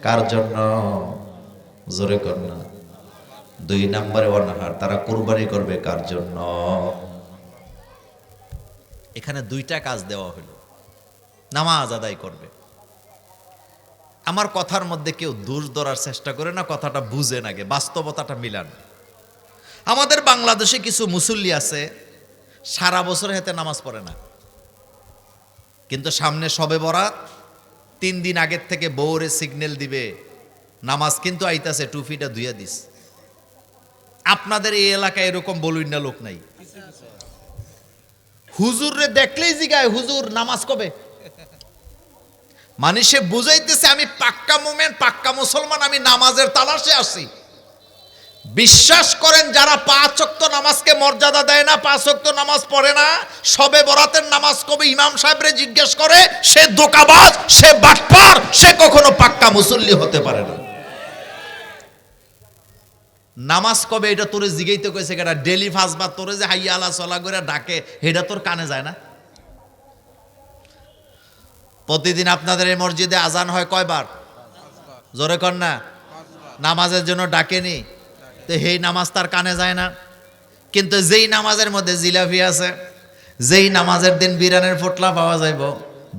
কার জন্য? জোরে কর না। 2 নম্বরে ওয়ানহার, তারা কুরবানি করবে। কার জন্য? এখানে দুইটা কাজ দেওয়া হলো, নামাজ আদায় করবে। আমার কথার মধ্যে কেউ দোষ ধরার চেষ্টা করে না, কথাটা বুঝেন আগে, বাস্তবতাটা মিলান। আমাদের বাংলাদেশে কিছু মুসল্লি আছে, সারা বছর হেতে নামাজ পড়ে না, কিন্তু সামনে শবে বরাত, 3 দিন আগের থেকে বউরে সিগন্যাল দিবে, নামাজ কিন্তু আইতাছে, টুপিটা ধুইয়া দিস। আপনাদের এই এলাকায় এরকম বলুন না লোক নাই? হুজুরে দেখলেই জিগায়, হুজুর নামাজ কবে? মানে সে বুঝাইতেছে আমি পাক্কা মুমিন, পাক্কা মুসলমান, আমি নামাজের তালাশে আসি। বিশ্বাস করেন, যারা 5 ওয়াক্ত নামাজকে মর্যাদা দেয় না, 5 ওয়াক্ত নামাজ পড়ে না, শবে বরাতের নামাজ কবে ইমাম সাহেবরে জিজ্ঞেস করে, সে ধোঁকাবাজ, সে বাটপার, সে কখনো পাক্কা মুসল্লি হতে পারে না। নামাজ কবে এটা তোরে জিগাইতে কইছে কেডা? ডেলি 5 বার তোরে যে হাইয়া আলা চলা করে ডাকে, এটা তোর কানে যায় না? প্রতিদিন আপনাদের এই মসজিদে আজান হয় কয়বার? জোরে কর না। নামাজের জন্য ডাকেনি, তো এই নামাজ তার কানে যায় না। কিন্তু যেই নামাজের মধ্যে জিলাপি আছে, যেই নামাজের দিন বিরানের ফোটলা পাওয়া যাইব,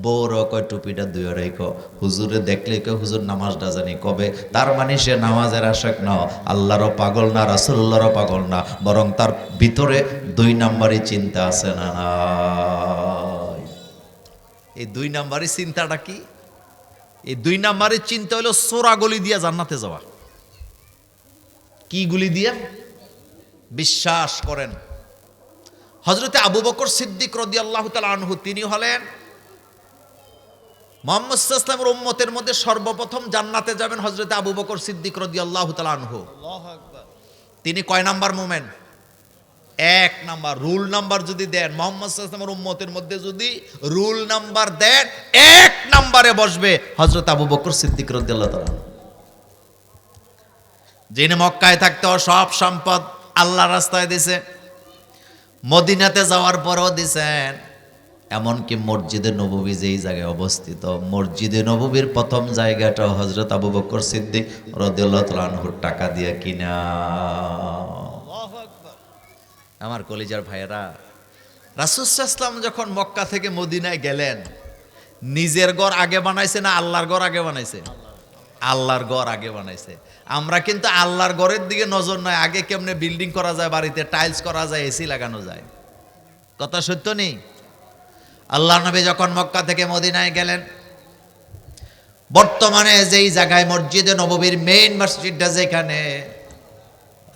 বউর কয় টুপিটা ধুয়ে রেখো, হুজুরে দেখলে কয় হুজুর নামাজটা জানি কবে। তার মানে সে নামাজের আশেক না, আল্লাহরও পাগল না, রাসূলুল্লাহরও পাগল না, বরং তার ভিতরে 2 নাম্বারই চিন্তা আছে না। এই 2 নাম্বারের চিন্তাটা কি? এই 2 নাম্বারের চিন্তা হলো সোরা গলি দিয়া জান্নাতে যাওয়া। কি গুলি দিয়া? বিশ্বাস করেন, হযরতে আবু বকর সিদ্দিক রাদিয়াল্লাহু তাআলা আনহু, তিনি হলেন মুহাম্মদ সাল্লাল্লাহু আলাইহি ওয়াসাল্লামের উম্মতের মধ্যে সর্বপ্রথম জান্নাতে যাবেন হযরতে আবু বকর সিদ্দিক রাদিয়াল্লাহু তাআলা আনহু। আল্লাহু আকবার। তিনি কয় নাম্বার মুমিন? 1 নাম্বার। রুল নাম্বার যদি দেন, মুহাম্মদ সাল্লাল্লাহু আলাইহি ওয়াসাল্লামের উম্মতের মধ্যে যদি রুল নাম্বার দেন, 1 নম্বরে বসবে হযরত আবু বকর সিদ্দিক রাদিয়াল্লাহু তাআলা। যিনি মক্কায় থাকতে সব সম্পদ আল্লাহর রাস্তায় দিয়েছে, মদিনাতে যাওয়ার পরও দিয়েছেন। এমনকি মসজিদে নববী যেই জায়গায় অবস্থিত, মসজিদে নববীর প্রথম জায়গাটা হযরত আবু বকর সিদ্দিক রাদিয়াল্লাহু তাআলা আনহুর টাকা দিয়ে কিনা। আমার কলিজার ভাইয়েরা, রাসূল সাল্লাল্লাহু আলাইহি ওয়াসাল্লাম যখন মক্কা থেকে মদিনায় গেলেন, নিজের ঘর আগে বানাইছে না আল্লাহর ঘর আগে বানাইছে? আল্লাহর ঘর আগে বানাইছে। আমরা কিন্তু আল্লাহর ঘরের দিকে নজর নয়, আগে কেমনে বিল্ডিং করা যায়, বাড়িতে টাইলস করা যায়, এসি লাগানো যায়। কথা সত্য নেই? আল্লাহ নবী যখন মক্কা থেকে মদিনায় গেলেন, বর্তমানে যেই জায়গায় মসজিদে নববীর মেইন মসজিদটা যেখানে,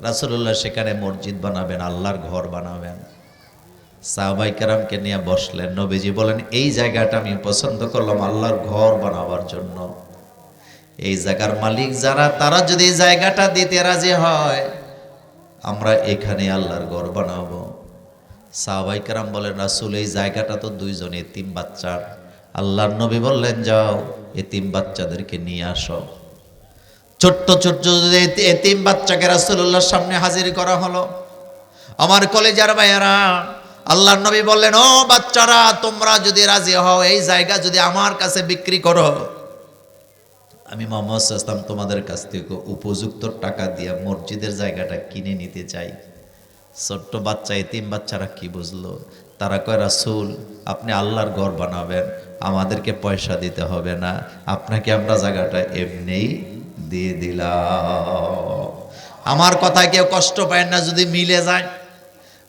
রাসূলুল্লাহ সেখানে মসজিদ বানাবেন, আল্লাহর ঘর বানাবেন। সাহাবায়ে কেরামকে নিয়ে বসলেন। নবীজি বলেন, এই জায়গাটা আমি পছন্দ করলাম আল্লাহর ঘর বানাবার জন্য। এই জায়গার মালিক যারা, তারা যদি এই জায়গাটা দিতে রাজি হয়, আমরা এখানে আল্লাহর ঘর বানাবো। সাহাবায়ে কেরাম বলেন, রাসূল এই জায়গাটা তো দুইজন এতিম বাচ্চার। আল্লাহর নবী বললেন, যাও এতিম বাচ্চাদেরকে নিয়ে আসো। ছোট্ট ছোট্ট এতিম বাচ্চাকে রাসূলুল্লাহর সামনে হাজির করা হলো। আমার কলেজার ভাইয়েরা, আল্লাহর নবী বললেন, ও বাচ্চারা, তোমরা যদি রাজি হও, এই জায়গা যদি আমার কাছে বিক্রি করো, আমি মুহাম্মদ সাল্লাল্লাহু আলাইহি ওয়াসাল্লাম তোমাদের কাছ থেকে উপযুক্ত টাকা দিয়ে মসজিদের জায়গাটা কিনে নিতে চাই। ছোট্ট বাচ্চা, এতিম বাচ্চারা কি বুঝলো? তারা কয়, রাসূল আপনি আল্লাহর ঘর বানাবেন, আমাদেরকে পয়সা দিতে হবে না, আপনাকে আমরা জায়গাটা এমনিই দিয়ে দিলাম। আমার কথায় কেউ কষ্ট পায় না যদি মিলে যায়।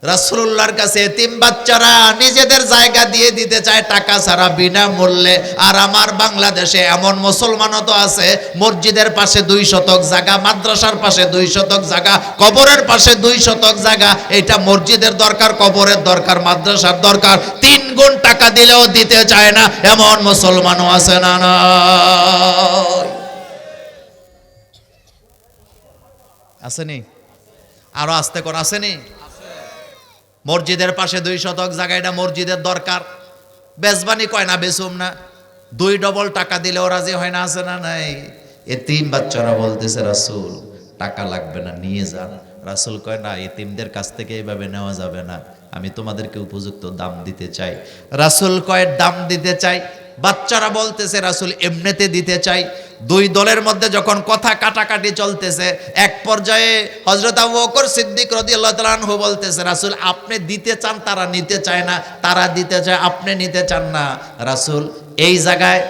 রাসূলুল্লাহর কাছে এতিম বাচ্চারা নিজেদের জায়গা দিয়ে দিতে চায় টাকা ছাড়া, বিনামূল্যে। আর আমার বাংলাদেশে এমন মুসলমানও তো আছে, মসজিদের পাশে 2 শতক জায়গা, মাদ্রাসার পাশে 2 শতক জায়গা, কবরের পাশে 2 শতক জায়গা। এটা মসজিদের দরকার, কবরের দরকার, মাদ্রাসার দরকার, 3 গুণ টাকা দিলেও দিতে চায় না, এমন মুসলমানও আছে না? না, আসেনি? আরো আস্তে করে আসেনি? মসজিদের পাশে 2 শতক জায়গা, এটা মসজিদের দরকার। বেজবানি কয় না, বেচুম না, 2 ডবল টাকা দিলেও রাজি হয় না, আছে না নাই? এতিম বাচ্চারা বলতেছে, রাসূল টাকা লাগবে না, নিয়ে যান। রাসূল কয়, না, এতিমদের কাছ থেকে এইভাবে নেওয়া যাবে না, আমি তোমাদেরকে উপযুক্ত দাম দিতে চাই। রাসূল কয়, দাম দিতে চাই। বাচ্চারা বলতেছে, রাসূল এমনিতে দিতে চাই। 2 দলের মধ্যে যখন কথা কাটাকাটি চলতেছে, এক পর্যায়ে হযরত আবু বকর সিদ্দিক রাদিয়াল্লাহু তাআলা আনহু বলতেছে, রাসূল আপনি দিতে চান, তারা নিতে চায় না, তারা দিতে চায়, আপনি নিতে চান না। রাসূল এই জায়গায়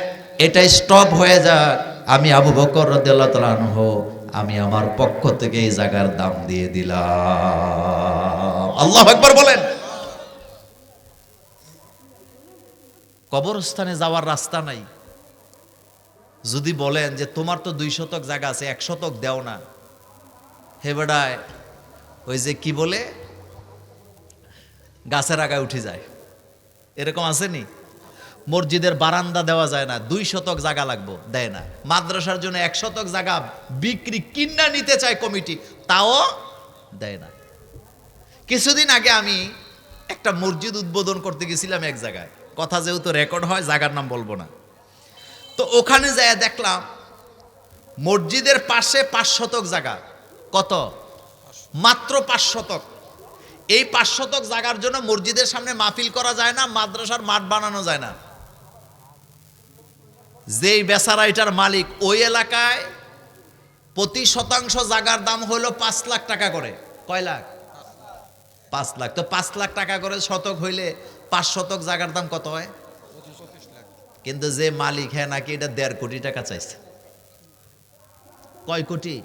এটা স্টপ হয়ে যাক, আমি আবু বকর রাদিয়াল্লাহু তাআলা আনহু, আমি আমার পক্ষ থেকে এই জায়গার দাম দিয়ে দিলাম। আল্লাহু আকবার বলেন। কবরস্থানে যাওয়ার রাস্তা নাই, যদি বলেন যে তোমার তো 2 শতক জায়গা আছে, 1 শতক দেও না, হে বেড়ায়, ওই যে কি বলে, গাছের আগায় উঠে যায়, এরকম আসেনি? মসজিদের বারান্দা দেওয়া যায় না, 2 শতক জায়গা লাগবে, দেয় না। মাদ্রাসার জন্য 1 শতক জায়গা বিক্রি কিনা নিতে চায় কমিটি, তাও দেয় না। কিছুদিন আগে আমি একটা মসজিদ উদ্বোধন করতে গেছিলাম এক জায়গায়, কথা যেহেতু রেকর্ড হয়, জায়গার নাম বলবো না। তো ওখানে যায় দেখলাম মসজিদের পাশে 5 শতক জায়গা। কত? মাত্র 5 শতক। এই 5 শতক জায়গার জন্য মসজিদের সামনে মাহফিল করা যায় না, মাদ্রাসার মাঠ বানানো যায় না। যেই বেচারা এটার মালিক, ওই এলাকায় প্রতি শতাংশ জায়গার দাম হলো 5 লাখ টাকা করে। কয় লাখ? 5 লাখ। তো 5 লাখ টাকা করে শতক হইলে 5 শতক জায়গার দাম কত হয়? কিন্তু যে মালিক, হ্যাঁ নাকি এটা 1.5 কোটি টাকা চাইছে। কয় কোটি?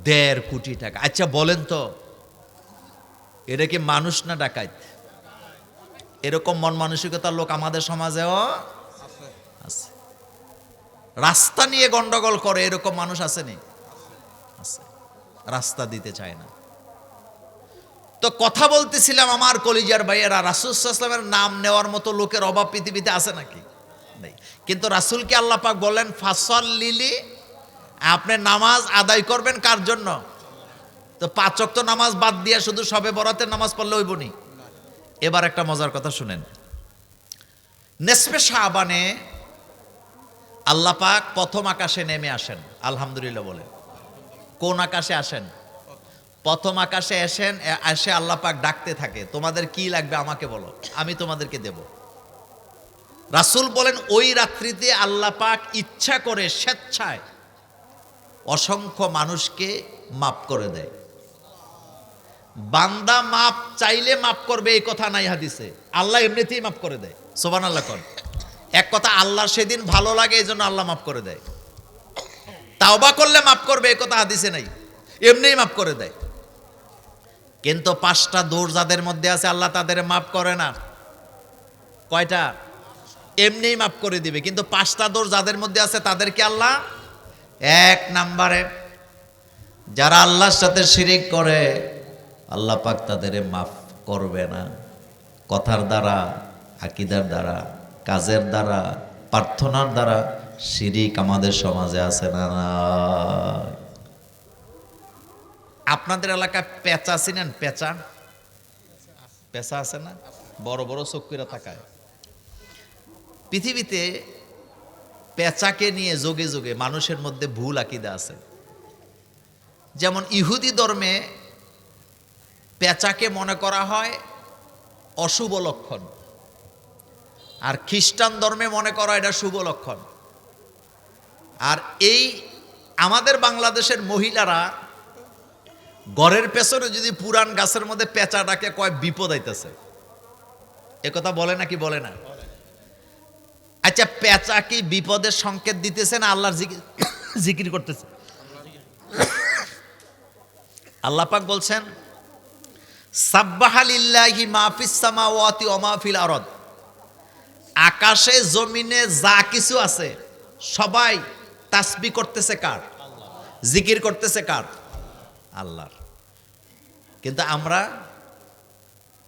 1.5 কোটি টাকা। আচ্ছা বলেন তো, এটা কি মানুষ না ডাকাত? এরকম মন মানসিকতার লোক আমাদের সমাজেও আছে। রাস্তা নিয়ে গন্ডগোল করে এরকম মানুষ আসেনি? আছে। রাস্তা দিতে চায় না। তো কথা বলতেছিলাম, আমার কলিজার ভাইয়েরা, রাসূল সাল্লাল্লাহু আলাইহি ওয়াসাল্লামের নাম নেওয়ার মতো লোকের অভাব পৃথিবীতে আছে নাকি? নেই। কিন্তু রাসূলকে আল্লাহ পাক বললেন, ফাসাল্লিলি, আপনি নামাজ আদায় করবেন কার জন্য? তো 5 ওয়াক্ত নামাজ বাদ দিয়ে শুধু শবে বরাতের নামাজ পড়লে হইব নি? এবার একটা মজার কথা শুনেন। নেসফে শাবানে আল্লাহ পাক প্রথম আকাশে নেমে আসেন, আলহামদুলিল্লাহ বলে। কোন আকাশে আসেন? প্রথম আকাশে এসে আল্লাহ পাক ডাকতে থাকে, তোমাদের কি লাগবে আমাকে বলো, আমি তোমাদেরকে দেব। রাসূল বলেন, ওই রাত্রিতে আল্লাহ পাক ইচ্ছা করে স্বেচ্ছায় অসংখ্য মানুষকে মাফ করে দেয়। বান্দা মাফ চাইলে মাফ করবে এই কথা নাই হাদিসে, আল্লাহ এমনিতেই মাফ করে দেয়। সুবহানাল্লাহ কোন। এক কথা, আল্লাহ সেদিন ভালো লাগে, এই জন্য আল্লাহ মাফ করে দেয়। তাওবা করলে মাফ করবে এই কথা হাদিসে নাই, এমনিই মাফ করে দেয়। কিন্তু 5টা দোষ যাদের মধ্যে আছে, আল্লাহ তাদের মাফ করে না। কয়টা? এমনিই মাফ করে দিবে, কিন্তু 5টা দোষ যাদের মধ্যে আছে তাদেরকে আল্লাহ 1 নম্বরে, যারা আল্লাহর সাথে শিরিক করে আল্লাহ পাক তাদের মাফ করবে না। কথার দ্বারা, আকীদার দ্বারা, কাজের দ্বারা, প্রার্থনার দ্বারা শিরিক আমাদের সমাজে আছে না? আপনাদের এলাকায় পেঁচা চিনেন? পেঁচা পেঁচা আছে না? বড় বড় চক্কীরা থাকায়। পৃথিবীতে পেঁচাকে নিয়ে যোগে যোগে মানুষের মধ্যে ভুল আকীদা আছে। যেমন ইহুদি ধর্মে পেঁচাকে মনে করা হয় অশুভ লক্ষণ, আর খ্রিস্টান ধর্মে মনে করা এটা শুভ লক্ষণ। আর এই আমাদের বাংলাদেশের মহিলারা ঘরের পেছনে যদি পুরান গাছের মধ্যে পেঁচাটাকে কয় বিপদ আইতেছে, এ কথা বলে নাকি বলে না? আচ্ছা, পেঁচা কি বিপদের সংকেত দিতেছে না আল্লাহর জিকির করতেছে? আল্লাহ পাক বলছেন সাব্বাহা লিল্লাহি মা ফিস সামাওয়াতি ওয়া মা ফিল আরদ, আকাশে জমিনে যা কিছু আছে সবাই তাসবিহ করতেছে কার? জিকির করতেছে কার? আল্লাহর। কিন্তু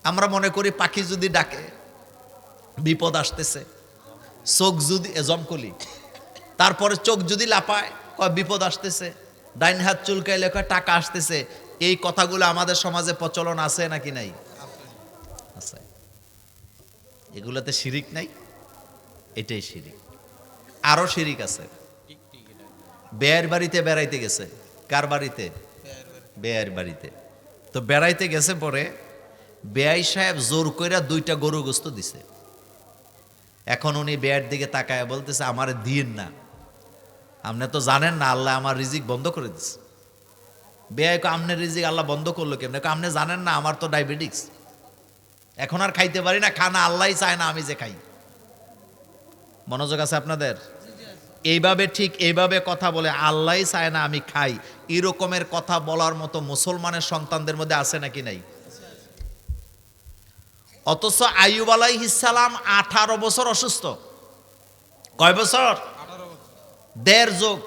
আমরা মনে করি পাখি যদি ডাকে বিপদ আসতেছে, চোখ যদি জমকলি, তারপরে চোখ যদি লাপায় কয় বিপদ আসতেছে, ডাইন হাত চুলকাইলে কয় টাকা আসতেছে। এই কথাগুলো আমাদের সমাজে প্রচলন আছে নাকি নাই? আছে। এগুলোতে শিরিক নাই? এটাই শিরিক। আরো শিরিক আছে। বেয়ের বাড়িতে বেড়াইতে গেছে। কার বাড়িতে? বেয়ের বাড়িতে। তো বেড়াইতে গেছে, পরে বেয়াই সাহেব জোর কইরা 2টা গরু গোস্ত দিছে। এখন উনি বেয়ের দিকে তাকায় বলতেছে আমারে দিয়েন না, আপনি তো জানেন না আল্লাহ আমার রিজিক বন্ধ করে দিচ্ছে। বেয়াই কয় আমনের রিজিক আল্লাহ বন্ধ করলো কেমন? আপনি জানেন না আমার তো ডায়াবেটিস, এখন আর খাইতে পারি না, খানা আল্লাহই চায় না আমি যে খাই। মনোযোগ আছে আপনাদের? এইভাবে, ঠিক এইভাবে কথা বলে আল্লাহই চায় না আমি খাই, এরকমের কথা বলার মতো মুসলমানের সন্তানদের মধ্যে আছে নাকি নাই? অথচ আইয়ুব আলাইহিস সালাম 18 বছর অসুস্থ। কয় বছর? 1.5 যুগ।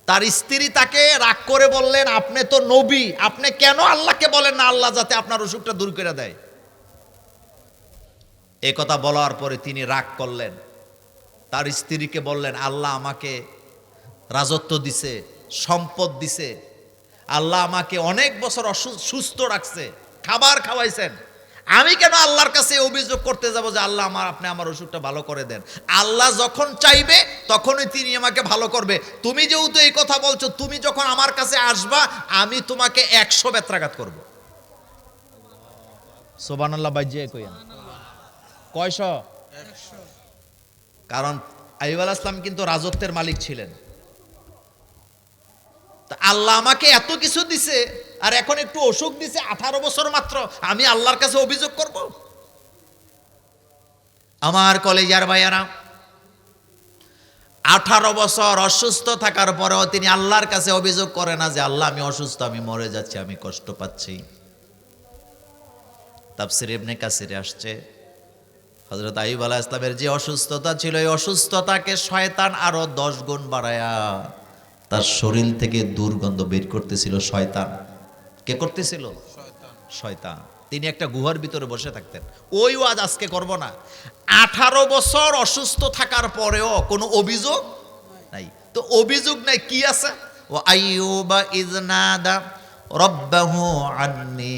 তার স্ত্রী তাকে রাগ করে বললেন আপনি তো নবী, আপনি কেন আল্লাহকে বলেন না আল্লাহ যাতে আপনার অসুখটা দূর করে দেয়? এই কথা বলার পরে তিনি রাগ করলেন, তার স্ত্রীকে বললেন আল্লাহ আমাকে রাজত্ব দিছে, সম্পদ দিছে, আল্লাহ আমাকে অনেক বছর সুস্থ রাখছে, খাবার খাওয়াইছেন, আমি কেন আল্লাহর কাছে অভিযোগ করতে যাব যে আল্লাহ আপনি আমার অসুখটা ভালো করে দেন? আল্লাহ যখন চাইবে তখনই তিনি আমাকে ভালো করবে। তুমি যেহেতু এই কথা বলছো, তুমি যখন আমার কাছে আসবা আমি তোমাকে 100 বেত্রাঘাত করব। সুবহানাল্লাহ বাইজিয়ে কইয়া কয়শো? 100। কারণ আইয়ুব আলাইহিস সালাম কিন্তু রাজত্বের মালিক ছিলেন। আল্লাহ আমাকে এত কিছু দিছে আর এখন একটু অসুখ দিছে, 18 বছর মাত্র, আমি আল্লাহর কাছে অভিযোগ করব? আমার কলেজার ভাইয়ারা, 18 বছর অসুস্থ থাকার পরেও তিনি আল্লাহর কাছে অভিযোগ করে না যে আল্লাহ আমি অসুস্থ, আমি মরে যাচ্ছি, আমি কষ্ট পাচ্ছি। তাফসীর ইবনে কাসিরে আসছে হযরত আইয়ুব আলাইহিস সালামের যে অসুস্থতা ছিল, এই অসুস্থতাকে শয়তান আরো 10 গুণ বাড়ায়া তার শরীর থেকে দুর্গন্ধ বের করতেছিল। শয়তান। কে করতেছিল? শয়তান। তিনি একটা গুহার ভিতরে বসে থাকতেন। ওই ওয়াজ আজকে করব না। 18 বছর অসুস্থ থাকার পরেও কোনো অভিযোগ নাই। তো অভিযোগ নাই কি আছে? ও আইয়ুবা ইযনাদা রাব্বাহু আন্নী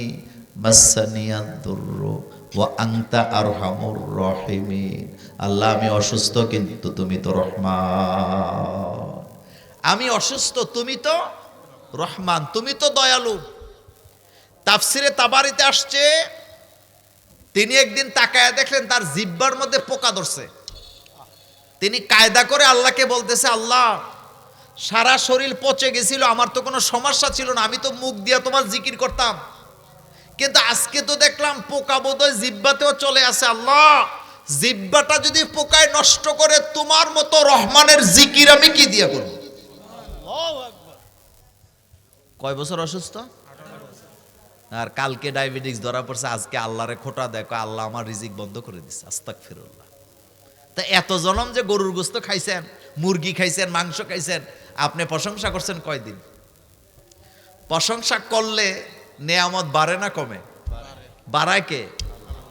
মাসানিয়াদ দুররু ওয়া আনতা আরহামুর রাহিমিন। আল্লাহ আমি অসুস্থ কিন্তু তুমি তো রহমান। আমি অসুস্থ, তুমি তো রহমান, তুমি তো দয়ালু। তাফসিরে তাবারিতে আসছে তিনি একদিন তাকায়া দেখলেন তার জিহ্বার মধ্যে পোকা ধরছে। তিনি কায়দা করে আল্লাহকে বলতেছে আল্লাহ সারা শরীর পচে গেছিল, আমার তো কোনো সমস্যা ছিল না, আমি তো মুখ দিয়ে তোমার জিকির করতাম, কিন্তু আজকে তো দেখলাম পোকা বোধহয় জিহ্বাতেও চলে আসে। আল্লাহ জিহ্বাটা যদি পোকায় নষ্ট করে তোমার মতো রহমানের জিকির আমি কি দিয়ে করব? কয় বছর অসুস্থ? আর কালকে ডায়াবেটিস ধরা পড়ছে, আজকে আল্লাহরে খোটা দেয়, কয় আল্লাহ আমার রিজিক বন্ধ করে দিচ্ছে, আস্তাগফিরুল্লাহ। তা এত জনম যে গরুর গোস্ত খাইছেন, মুরগি খাইছেন, মাংস খাইছেন, আপনি প্রশংসা করছেন কয়দিন? প্রশংসা করলে নেয়ামত বাড়ে না কমে? বাড়ায় কে?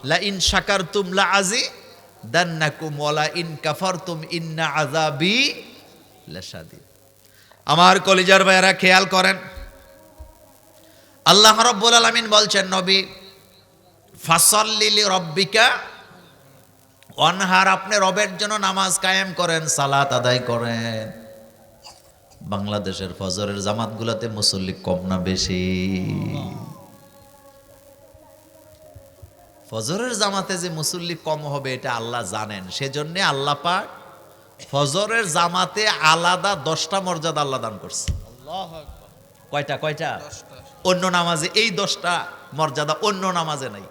লা ইন শাকারতুম লা আযীদান্নাকুম ওয়া লা ইন কাফারতুম ইন্না আযাবি লাশাদীদ। আমার কলিজার ভাইয়েরা খেয়াল করেন, আল্লাহ রাব্বুল আলামিন বলছেন, নবী ফাসাল্লি লিরাব্বিকা ওয়ানহার, আপনি রবের জন্য নামাজ কায়েম করেন, সালাত আদায় করেন। বাংলাদেশের ফজরের জামাতগুলোতে মুসল্লি কম না বেশি? ফজরের জামাতে যে মুসল্লি কম হবে এটা আল্লাহ জানেন, সেজন্য আল্লাহ পাক ফজরের জামাতে আলাদা 10টা মর্যাদা আল্লাহ দান করছে। কয়টা? অন্য নামাজে এই 10টা মর্যাদা অন্য নামাজে নাই।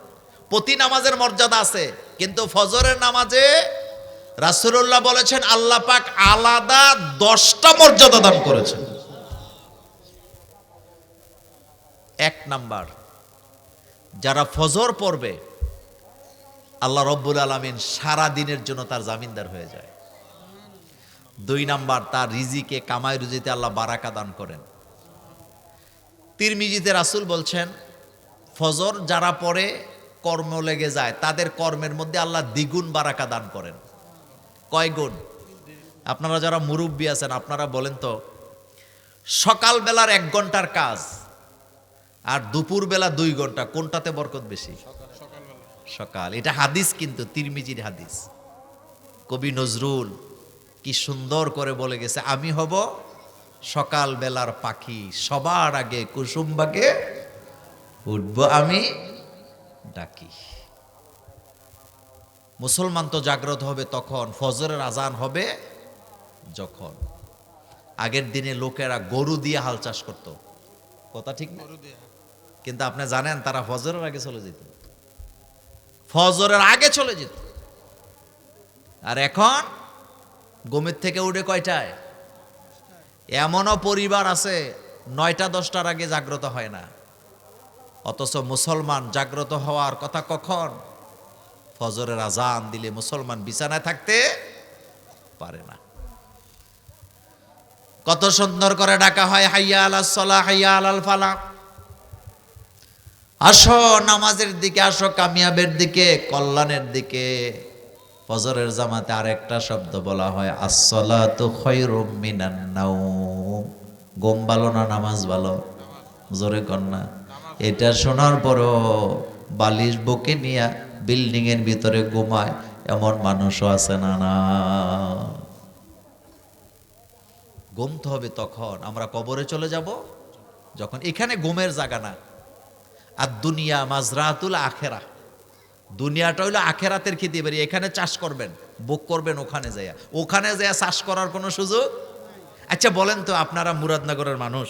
প্রতি নামাজের মর্যাদা আছে, কিন্তু ফজরের নামাজে রাসূলুল্লাহ বলেছেন আল্লাহ পাক আলাদা 10টা মর্যাদা দান করেছেন। 1 নাম্বার, যারা ফজর পড়বে আল্লাহ রব্বুল আলামিন সারা দিনের জন্য তার জামিনদার হয়ে যায়। 2 নাম্বার, তার রিজিকে কামাই রুজিতে আল্লাহ বারাকা দান করেন। তিরমিজিতে রাসূল বলছেন ফজর যারা পড়ে কর্ম লেগে যায়, তাদের কর্মের মধ্যে আল্লাহ দ্বিগুণ বারাকা দান করেন। কয় গুণ? আপনারা যারা মুরব্বী আছেন আপনারা বলেন তো, সকালবেলার 1 ঘন্টার কাজ আর দুপুরবেলা 2 ঘন্টা, কোনটাতে বরকত বেশি? সকাল। এটা হাদিস, কিন্তু তিরমিজির হাদিস। কবি নজরুল কি সুন্দর করে বলে গেছে, আমি হব সকাল বেলার পাখি, সবার আগে কুসুমবাগে উঠব আমি ডাকি। মুসলমান তো জাগ্রত হবে তখন, ফজরের আজান হবে যখন। আগের দিনে লোকেরা গরু দিয়ে হাল চাষ করত, কথা ঠিক না? কিন্তু আপনি জানেন তারা ফজরের আগে চলে যেত, ফজরের আগে চলে যেত। আর এখন ঘুমের থেকে উঠে কয়টায়? এমনও পরিবার আছে 9টা 10টার আগে জাগ্রত হয় না, অথচ মুসলমান জাগ্রত হওয়ার কথা কখন? ফজরের আজান দিলে মুসলমান বিছানায় থাকতে পারে না। কত সুন্দর করে ডাকা হয়, হাইয়া আলাস সালাহ হাইয়া আলাল ফালাহ, আসো নামাজের দিকে, আসো কামিয়াবের দিকে, কল্যাণের দিকে। ফজরের জামাতে আরেকটা শব্দ বলা হয়, আসসালাতু খায়রুম মিনান নাওম। ঘুম ভালো না নামাজ ভালো? জোরে কন্যা। এটা শোনার পরও বালিশ বুকে নিয়ে বিল্ডিং এর ভিতরে ঘুমায় এমন মানুষও আছে না? না, ঘুমতে হবে তখন। আমরা কবরে চলে যাব যখন। এখানে ঘুমের জায়গা না। আর দুনিয়া মাজরাতুল আখেরা, দুনিয়াটা হইলো আখেরাতের খেতে বাড়ি। এখানে চাষ করবেন, বুক করবেন, ওখানে যায় চাষ করার কোনো সুযোগ। আচ্ছা বলেন তো, আপনারা মুরাদনগরের মানুষ,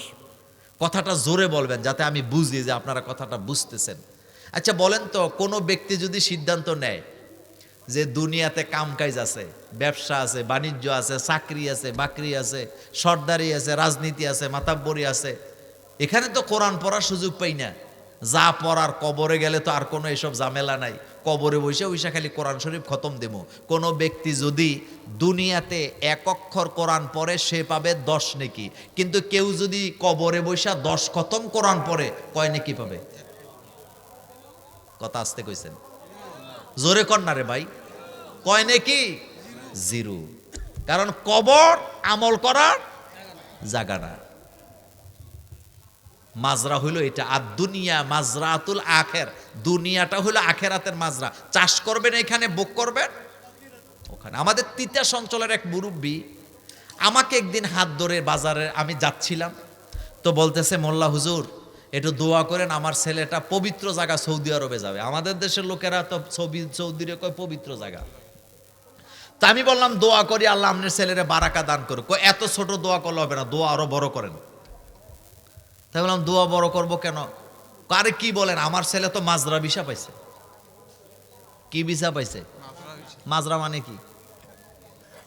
কথাটা জোরে বলবেন যাতে আমি বুঝি যে আপনারা কথাটা বুঝতেছেন। আচ্ছা বলেন তো, কোনো ব্যক্তি যদি সিদ্ধান্ত নেয় যে দুনিয়াতে কামকাজ আছে, ব্যবসা আছে, বাণিজ্য আছে, চাকরি আছে, বাকরি আছে, সর্দারি আছে, রাজনীতি আছে, মাতাব্বরি আছে, এখানে তো কোরআন পড়ার সুযোগ পাই না। যা পড়ার কবরে গেলে তো আর কোনো এসব ঝামেলা নাই, কবরে বসে খালি কোরআন শরীফ খতম দেবো। কোনো ব্যক্তি যদি দুনিয়াতে 1 অক্ষর কোরআন পড়ে সে পাবে 10 নেকি, কিন্তু কেউ যদি কবরে বসে 10 খতম কোরআন পড়ে কয় নেকি পাবে? কথা আসতে কইছেন, জোরে কর না রে ভাই। কয় নেকি? 0। কারণ কবর আমল করার জায়গা না। মাজরা হইল এটা। আর দুনিয়া মাজরাতুল আখের, দুনিয়াটা হইল আখেরাতের মাজরা। চাষ করবেন এখানে, বুক করবেন ওখানে। আমাদের তিতাস অঞ্চলের এক মুরব্বী আমাকে একদিন হাত ধরে বাজারে আমি যাচ্ছিলাম, তো বলতেছে, মোল্লা হুজুর একটু দোয়া করেন, আমার ছেলেটা পবিত্র জায়গা সৌদি আরবে যাবে। আমাদের দেশের লোকেরা তো সৌদিরে কয় পবিত্র জায়গা। তা আমি বললাম দোয়া করি, আল্লাহ আপনার ছেলেরা বারাকা দান করুক। এত ছোট দোয়া করলে হবে না, দোয়া আরো বড় করেন। তাই বললাম দোয়া বড় করবো কেন? আরে কি বলেন, আমার ছেলে তো মাজরা ভিসা পাইছে। কি ভিসা পাইছে? মাজরা মানে কি?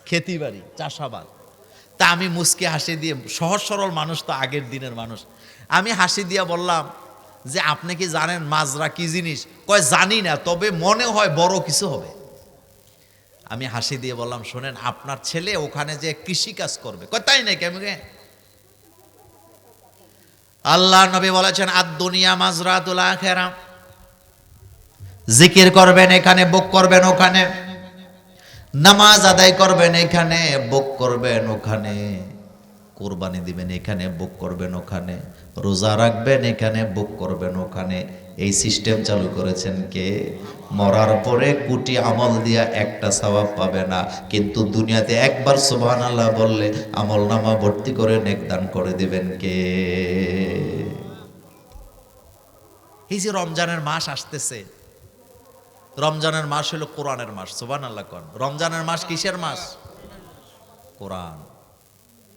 খেতি বাড়ি, চাষাবাদ। তা আমি মুচকি হাসি দিয়ে, সহজ সরল মানুষ তো, আগের দিনের মানুষ, আমি হাসি দিয়া বললাম যে আপনি কি জানেন মাজরা কি জিনিস? কয় জানি না, তবে মনে হয় বড় কিছু হবে। আমি হাসি দিয়ে বললাম, শোনেন, আপনার ছেলে ওখানে যে কৃষি কাজ করবে। কয় তাই নাকি? আমি আল্লাহ নবী বলেছেন, আদ-দুনিয়া মাজরাতুল আখিরা, জিকির করবেন এখানে, বুক করবেন ওখানে, নামাজ আদায় করবেন এখানে, বুক করবেন ওখানে, কোরবানি দিবেন এখানে, বুক করবেন ওখানে, রোজা রাখবেন এখানে, বুক করবেন ওখানে। এই সিস্টেম চালু করেছেন কে? মরার পরে কোটি আমল দিয়া একটা সওয়াব পাবে না, কিন্তু দুনিয়াতে একবার সুবহানাল্লাহ বললে আমল নামা ভর্তি করে নেক দান করে দিবেন কে? এই যে রমজানের মাস আসতেছে, রমজানের মাস হলো কোরআনের মাস। সুবহানাল্লাহ কোন। রমজানের মাস কিসের মাস? কোরআন।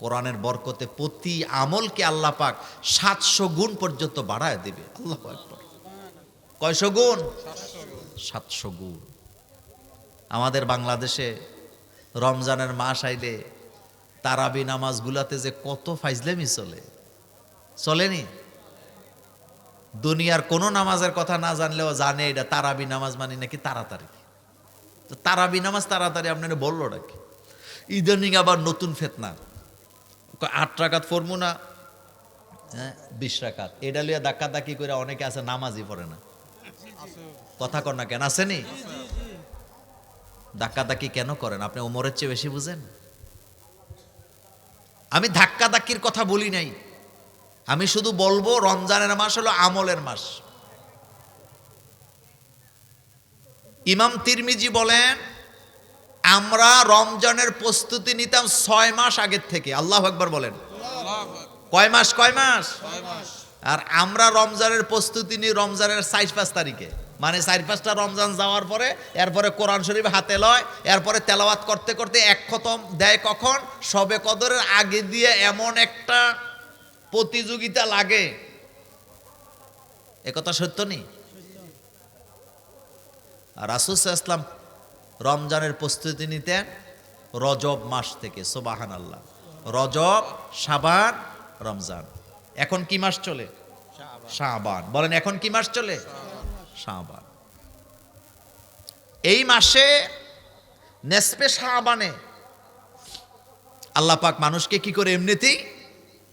কোরআনের বরকতে প্রতি আমলকে আল্লাহ পাক 700 গুণ পর্যন্ত বাড়ায় দিবে। আল্লাহু আকবার। কয়শো গুণ? 700 গুণ। আমাদের বাংলাদেশে রমজানের মাস আইলে তারাবি নামাজগুলাতে যে কত ফাইজলামি চলেনি? দুনিয়ার কোনো নামাজের কথা না জানলেও জানে এটা তারাবি নামাজ, মানে নাকি তাড়াতাড়ি। তো তারাবি নামাজ তাড়াতাড়ি আপনারা বললো নাকি? ইদানিং আবার নতুন ফেতনা, 8 রাকাত ফরমু না, 20 রাকাত। এটা লিয়া ধাক্কা ধাক্কি করে অনেকে আছে নামাজই পড়ে না। কথা কর না কেন? আসেনি? ধাক্কা ধাক্কি কেন করেন? আপনি ওমরের চেয়ে বেশি বুঝেন? আমি ধাক্কা ধাক্কির কথা বলি নাই, আমি শুধু বলবো রমজানের মাস হলো আমলের মাস। ইমাম তিরমিজি বলেন, আমরা রমজানের প্রস্তুতি নিতাম 6 মাস আগের থেকে। আল্লাহু আকবার বলেন। কয় মাস? আর আমরা রমজানের প্রস্তুতি নিই রমজানের 4-5 তারিখে, মানে 4-5টা রমজান যাওয়ার পরে এরপরে কোরআন শরীফ হাতে লয়, এরপরে তেলাওয়াত করতে করতে এক খতম দেয় কখন? শবে কদরের আগে দিয়ে। এমন একটা প্রতিযোগিতা লাগে, একথা সত্য নেই? রাসূল সাল্লাল্লাহু আলাইহি ওয়াসাল্লাম রমজানের প্রস্তুতি নিতেন রজব মাস থেকে। সুবহানাল্লাহ। রজব, শাবান, রমজান। এখন কি মাস চলে? শাবান। বলেন এখন কি মাস চলে? শাবান। এই মাসে নেসফে শাবানে আল্লাহ পাক মানুষকে কি করে? এমনিতেই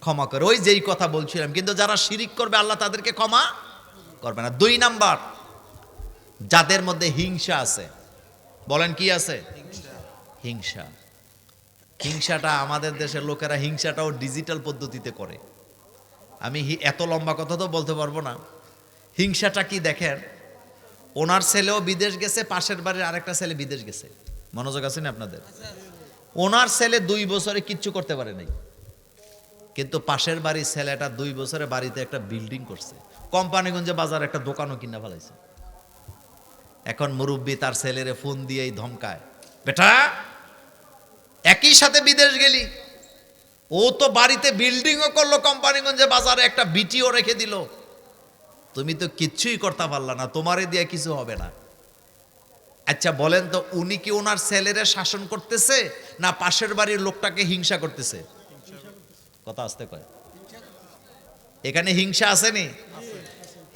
ক্ষমা করে। ওই যেই কথা বলছিলাম, কিন্তু যারা শিরিক করবে আল্লাহ তাদেরকে ক্ষমা করবে না। 2 নাম্বার, যাদের মধ্যে হিংসা আছে। বলেন কি আছে? হিংসা। হিংসাটা আমাদের দেশের লোকেরা হিংসাটাও ডিজিটাল পদ্ধতিতে করে। আমি এত লম্বা কথা তো বলতে পারবো না। হিংসাটা কি দেখেন, ওনার ছেলেও বিদেশ গেছে, পাশের বাড়ির আরেকটা ছেলে বিদেশ গেছে। মনোযোগ আছে না আপনাদের? ওনার ছেলে 2 বছরে কিচ্ছু করতে পারে নাই, কিন্তু পাশের বাড়ির ছেলেটা 2 বছরে বাড়িতে একটা বিল্ডিং করছে, কোম্পানিগঞ্জে বাজার একটা দোকানও কিনা ফেলাইছে। এখন মুরব্বী তার ছেলেরে ফোন দিয়েই ধমকায়, বেটা একই সাথে বিদেশ গেলি, ও তো বাড়িতে বিল্ডিংও করলো, কোম্পানিগঞ্জে বাজারে একটা বিটিও রেখে দিল, তুমি তো কিচ্ছুই করতে পারলা না, তোমারে দিয়ে কিছু হবে না। আচ্ছা বলেন তো, উনি কি ওনার ছেলেরে শাসন করতেছে না পাশের বাড়ির লোকটাকে হিংসা করতেছে? কথা আসতে কয়। এখানে হিংসা আসেনি?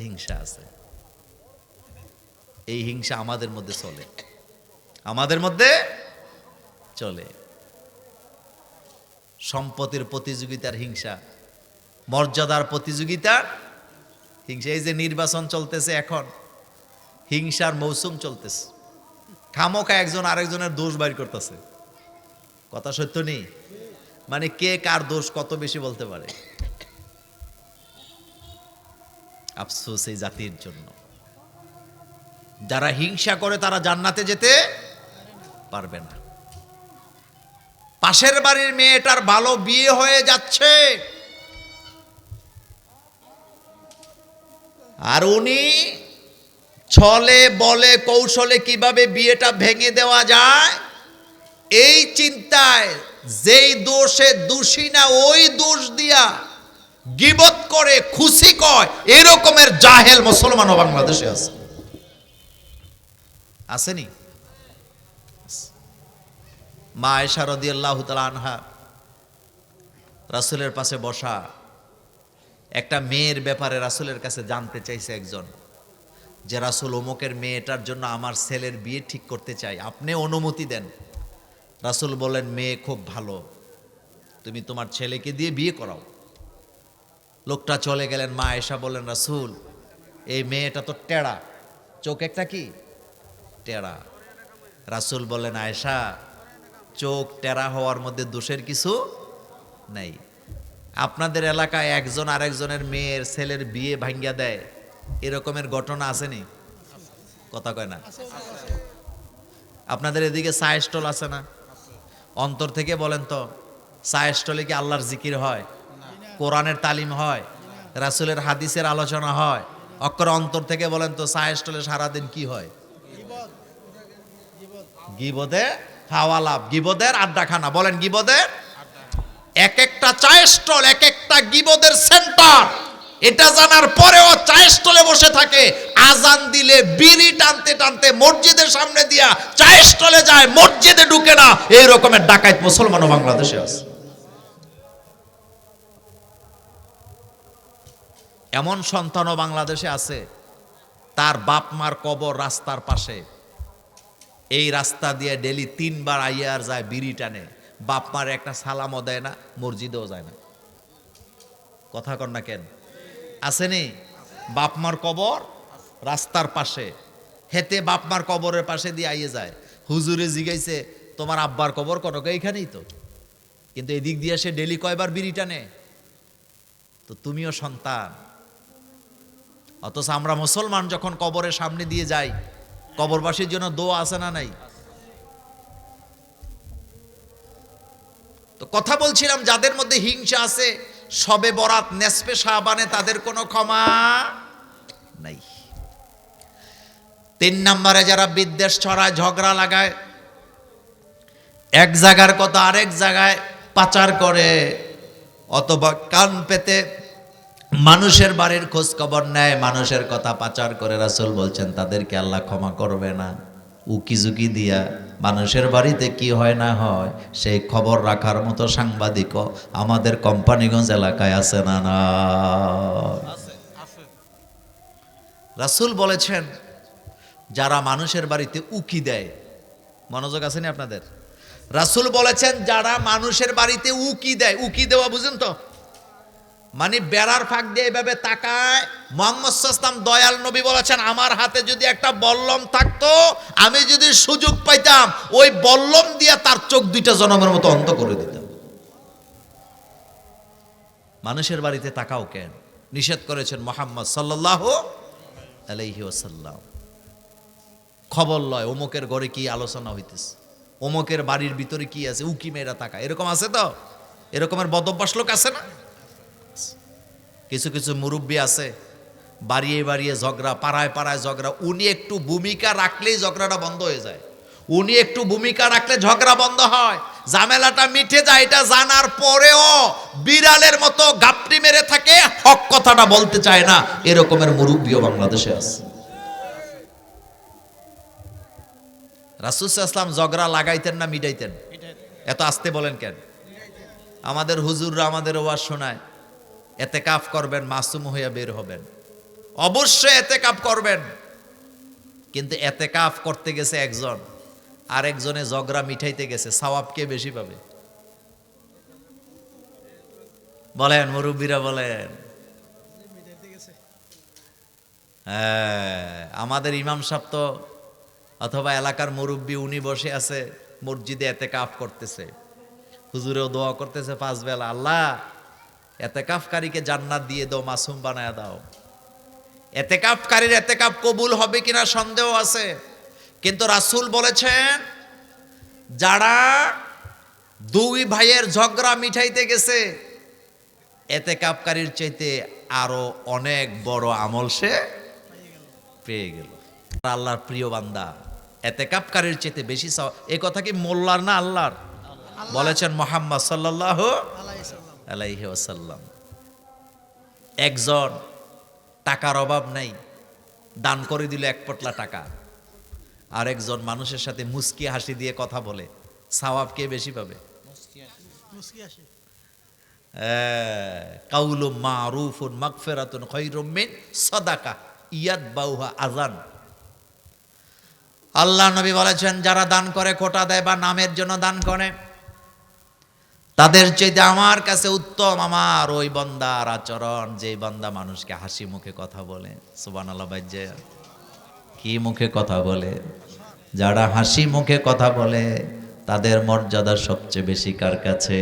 হিংসা আছে। এই হিংসা আমাদের মধ্যে চলে, আমাদের মধ্যে চলে। সম্পত্তির প্রতিযোগিতার হিংসা, মর্যাদার প্রতিযোগিতার হিংসা। এই যে নির্বাচন চলতেছে এখন, হিংসার মৌসুম চলতেছে। খামোখা একজন আরেকজনের দোষ বাইর করতেছে। কথা সত্য নেই? মানে কে কার দোষ কত বেশি বলতে পারে। আফসোস এই জাতির জন্য। যারা হিংসা করে তারা জান্নাতে যেতে পারবে না। পাশের বাড়ির মেয়েটার ভালো বিয়ে হয়ে যাচ্ছে, আর উনি ছলে বলে কৌশলে কিভাবে বিয়েটা ভেঙে দেওয়া যায় এই চিন্তায়, যেই দোষে দোষী না ওই দোষ দিয়া গীবত করে, খুশি কয়, এরকমের জাহেল মুসলমানও বাংলাদেশে আছে। আসেনি? মা আয়েশা রাদিয়াল্লাহু তাআলা আনহা রাসূলের পাশে বসা, একটা মেয়ের ব্যাপারে রাসূলের কাছে জানতে চাইছে একজন, যে রাসূল অমুকের মেয়েটার জন্য আমার ছেলের বিয়ে ঠিক করতে চাই, আপনি অনুমতি দেন। রাসূল বলেন, মেয়ে খুব ভালো, তুমি তোমার ছেলেকে দিয়ে বিয়ে করাও। লোকটা চলে গেলেন। মা আয়েশা বলেন, রাসূল এই মেয়েটা তো টেড়া, চোখ একটা কি টেড়া। রাসূল বলেন, আয়েশা চোখ টেড়া হওয়ার মধ্যে দোষের কিছু নেই। আপনাদের এলাকায় একজন আরেকজনের মেয়ের ছেলের বিয়ে ভাঙ্গিয়া দেয়, এরকমের ঘটনা আসেনি? কথা কয় না? আপনাদের এদিকে চায়ের স্টল আছে না? অন্তর থেকে বলেন তো, চায়ের স্টলে কি আল্লাহর জিকির হয়, কোরআনের তালিম হয়, রাসূলের হাদিসের আলোচনা হয়? অক্ষর অন্তর থেকে বলেন তো, চায়ের স্টলে সারাদিন কি হয়? গীবতে খাওয়া লাভ, গীবদের আড্ডাখানা। বলেন গীবদের, এক একটা চায়ের স্টল এক একটা গীবদের সেন্টার। এটা জানার পরেও চায়ের স্টলে বসে থাকে, আজান দিলে বিড়ি টানতে টানতে মসজিদের সামনে দিয়া চায়ের স্টলে যায়, মসজিদে ঢুকে না। এই রকমের ডাকাত মুসলমানও বাংলাদেশে আছে। এমন সন্তানও বাংলাদেশে আছে, তার বাপ মার কবর রাস্তার পাশে, এই রাস্তা দিয়ে ডেলি 3 বার আইয়ার যায়, বিড়ি টানে, বাপ মার একটা সালামও দেয় না, মসজিদেও যায় না। কথা কন না কেন? আসেনি? বাপ মার কবর রাস্তার পাশে, হেতে বাপ মার কবরের পাশে দিয়ে আইয়ে যায়। হুজুরে জিগাইছে, তোমার আব্বার কবর কনক এইখানেই তো, কিন্তু এদিক দিয়ে সে ডেলি কয়বার বিড়ি টানে। তো তুমিও সন্তান। অথচ আমরা মুসলমান যখন কবরের সামনে দিয়ে যাই, কবরবাসীর জন্য দোয়া আছে না নাই? তো কথা বলছিলাম, যাদের মধ্যে হিংসা আছে, শবে বরাত নেসফে শাবানে তাদের কোনো ক্ষমা নাই। 3 নম্বরে যারা বিদ্বেষ ছড়ায়, ঝগড়া লাগায়, এক জায়গার কথা আরেক জায়গায় পাচার করে, অথবা কান পেতে মানুষের বাড়ির খোঁজ খবর নেয়, মানুষের কথা পাচার করে, রাসূল বলছেন তাদেরকে আল্লাহ ক্ষমা করবে না। উকি ঝুঁকি দিয়া মানুষের বাড়িতে কি হয় না হয় সেই খবর রাখার মতো সাংবাদিকও আমাদের কোম্পানিগঞ্জ এলাকায় আছে না? না, রাসূল বলেছেন যারা মানুষের বাড়িতে উকি দেয়, মনোযোগ আছে না আপনাদের? রাসূল বলেছেন যারা মানুষের বাড়িতে উকি দেয়, উকি দেওয়া বুঝেন তো, মানে বেড়ার ফাঁক দিয়ে এইভাবে তাকায়। মুহাম্মদ সাল্লাল্লাহু আলাইহি ওয়াসাল্লাম দয়াল নবী বলেছেন, আমার হাতে যদি একটা বল্লম থাকতো, আমি যদি সুযোগ পাইতাম, ওই বল্লম দিয়ে তার চোখ 2টা জনমের মতো অন্ধ করে দিতাম। মানুষের বাড়িতে তাকাও কেন? নিষেধ করেছেন মুহাম্মদ সাল্লাল্লাহু আলাইহি ওয়াসাল্লাম। খবর লয় অমুকের ঘরে কি আলোচনা হইতেছে, অমুকের বাড়ির ভিতরে কি আছে, উকি মেয়েরা তাকা, এরকম আছে তো? এরকমের বদভ্যাস লোক আছে না? কিছু কিছু মুরব্বী আছে, বাড়িয়ে বাড়িয়ে ঝগড়া, পাড়ায় পাড়ায় ঝগড়া। উনি একটু ভূমিকা রাখলেই ঝগড়াটা বন্ধ হয়ে যায়, উনি একটু ভূমিকা রাখলে ঝগড়া বন্ধ হয়, ঝামেলাটা মিটে যায়। এটা জানার পরেও বিড়ালের মতো গাপটি মেরে থাকে, হক কথাটা বলতে চায় না। এরকমের মুরব্বীও বাংলাদেশে আছে। রাসূল সাল্লাল্লাহু আলাইহি ওয়াসাল্লাম ঝগড়া লাগাইতেন না মিটাইতেন? এত আস্তে বলেন কেন? আমাদের হুজুররা আমাদের ওয়াজ শোনায়, এতেকাফ করবেন, মাসুম হইয়া বের হবেন। অবশ্যই এতেকাফ করবেন, কিন্তু এতেকাফ করতে গেছে একজন, আর একজনে ঝগড়া মিঠাইতে গেছে, সওয়াব কে বেশি পাবে? বলেন মুরব্বীরা বলেন। হ্যাঁ, আমাদের ইমাম সাহেব তো অথবা এলাকার মুরব্বী, উনি বসে আছে মসজিদে এতেকাফ করতেছে, হুজুরেও দোয়া করতেছে 5 বেলা, আল্লাহ এতেকাফকারীকে জান্নাত দিয়ে দাও, মাসুম বানায়া দাও। এতেকাফকারীর এতেকাফ কবুল হবে কিনা সন্দেহ আছে, কিন্তু রাসূল বলেছেন যারা 2 ভাইয়ের ঝগড়া মিটাইতে গেছে, এতেকাফকারীর চাইতে আরো অনেক বড় আমল সে পেয়ে গেল। আল্লাহর প্রিয় বান্দা, এতেকাফকারীর চাইতে বেশি এই কথা কি মোল্লার না আল্লাহর? বলেছেন মুহাম্মদ সাল্লাল্লাহু আলাইহি ওয়াসাল্লাম। একজন টাকার অভাব নাই, দান করে দিল 1 পটলা টাকা, আর একজন মানুষের সাথে মুস্কি হাসি দিয়ে কথা বলে, সওয়াব কে বেশি পাবে? কাউলুম মারুফুন মাগফিরাতুন খায়রুম মিন সাদাকা ইয়াতবাউহা আযান। আল্লাহ নবী বলেছেন, যারা দান করে, কোটা দেয় বা নামের জন্য দান করে, তাদের চাইতে আমার কাছে উত্তম আমার ওই বান্দার আচরণ, যে বান্দা মানুষকে হাসি মুখে কথা বলে। সুবহানাল্লাহ। বাইজে কি মুখে কথা বলে? যারা হাসি মুখে কথা বলে তাদের মর্যাদা সবচেয়ে বেশি কার কাছে?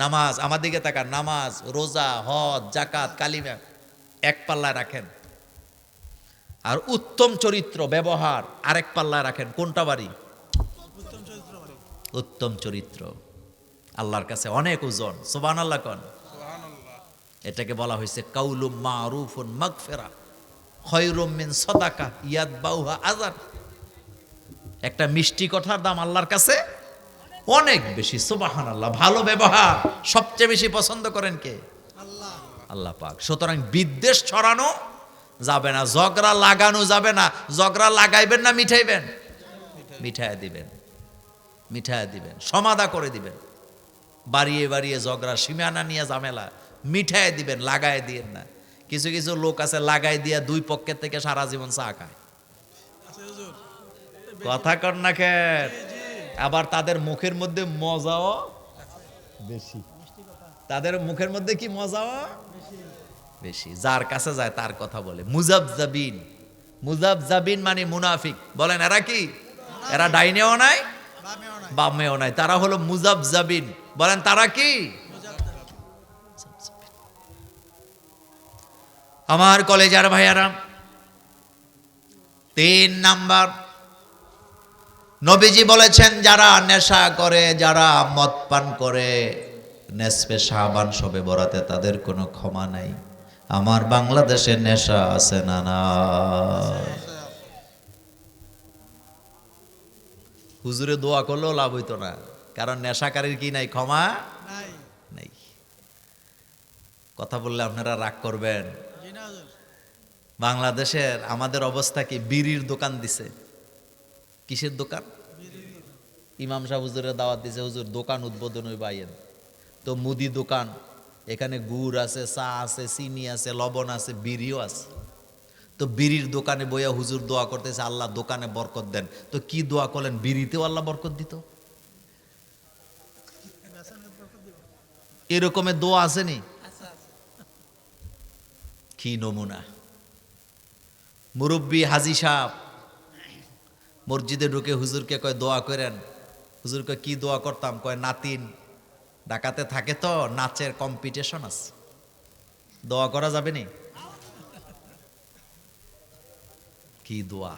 নামাজ, আমার দিকে তাকান, নামাজ, রোজা, হজ, জাকাত, কালিমা এক পাল্লায় রাখেন, আর উত্তম চরিত্র ব্যবহার আরেক পাল্লায় রাখেন। কোনটা বাড়ি? উত্তম চরিত্র আল্লাহর কাছে অনেক ওজন। সুবহানাল্লাহ কোন। এটাকে বলা হয়েছে কাউলুম মারুফুন মাগফিরা খায়রুম মিন সাদাকা ইয়াতবাউহা আযান। একটা মিষ্টি কথার দাম আল্লাহর কাছে অনেক বেশি। সুবহানাল্লাহ। ভালো ব্যবহার সবচেয়ে বেশি পছন্দ করেন কে? আল্লাহ, আল্লাহ পাক। সুতরাং বিদ্বেষ ছড়ানো যাবে না, ঝগড়া লাগানো যাবে না। ঝগড়া লাগাইবেন না মিঠাইবেন? মিঠাইয়া দিবেন, মিঠাইয়া দিবেন, সমাধা করে দিবেন। বাড়িয়ে বাড়িয়ে ঝগড়া, সীমানা নিয়ে ঝামেলা, মিঠাইয়া দিবেন, লাগাই দিয়েন না। কিছু কিছু লোক আছে লাগাই দিয়া দুই পক্ষের থেকে সারা জীবন চা খায়। কথা কর না কেন? আবার তাদের মুখের মধ্যে মজাও বেশি। তাদের মুখের মধ্যে কি মজাও বেশি। যার কাছে যায় তার কথা বলে। মুজাবজাবিন, মুজাবজাবিন মানে মুনাফিক। বলেন এরা কি? এরা ডাইনেও নাই বামেও নাই, তারা হলো মুজাবজাবিন। বলেন তারা কি? আমার কলেজার ভাইয়ারা, 3 নাম্বার নবীজি বলেছেন, যারা নেশা করে, যারা মদ পান করে নেসফে শাবান শবে বরাতে, তাদের কোনো ক্ষমা নাই। আমার বাংলাদেশে নেশা আছে না? না। হুজুরে দোয়া করলেও লাভ হইতো না, কারণ নেশাকারীর কি নাই? ক্ষমা নাই। কথা বললে আপনারা রাগ করবেন। বাংলাদেশের আমাদের অবস্থা কি? বিড়ির দোকান দিছে। কিসের দোকান? ইমাম সাহেব হুজুরের দাওয়াত দিছে, হুজুর দোকান উদ্বোধন হইবে আইয়েন। তো মুদি দোকান, এখানে গুড় আছে, চা আছে, চিনি আছে, লবণ আছে, বিড়িও আছে। তো বিড়ির দোকানে বইয়া হুজুর দোয়া করতেছে, আল্লাহ দোকানে বরকত দেন। তো কি দোয়া করলেন? বিড়িতেও আল্লাহ বরকত দিত। এরকমের দোয়া আসেনি? কি নমুনা! মুরব্বী হাজি সাহেব মসজিদে ঢুকে হুজুরকে কয় দোয়া করেন। হুজুরকে কি দোয়া করতাম? কয় নাতিন ঢাকাতে থাকে তো, নাচের কম্পিটিশন আছে, দোয়া করা যাবে নি? কি দোয়া!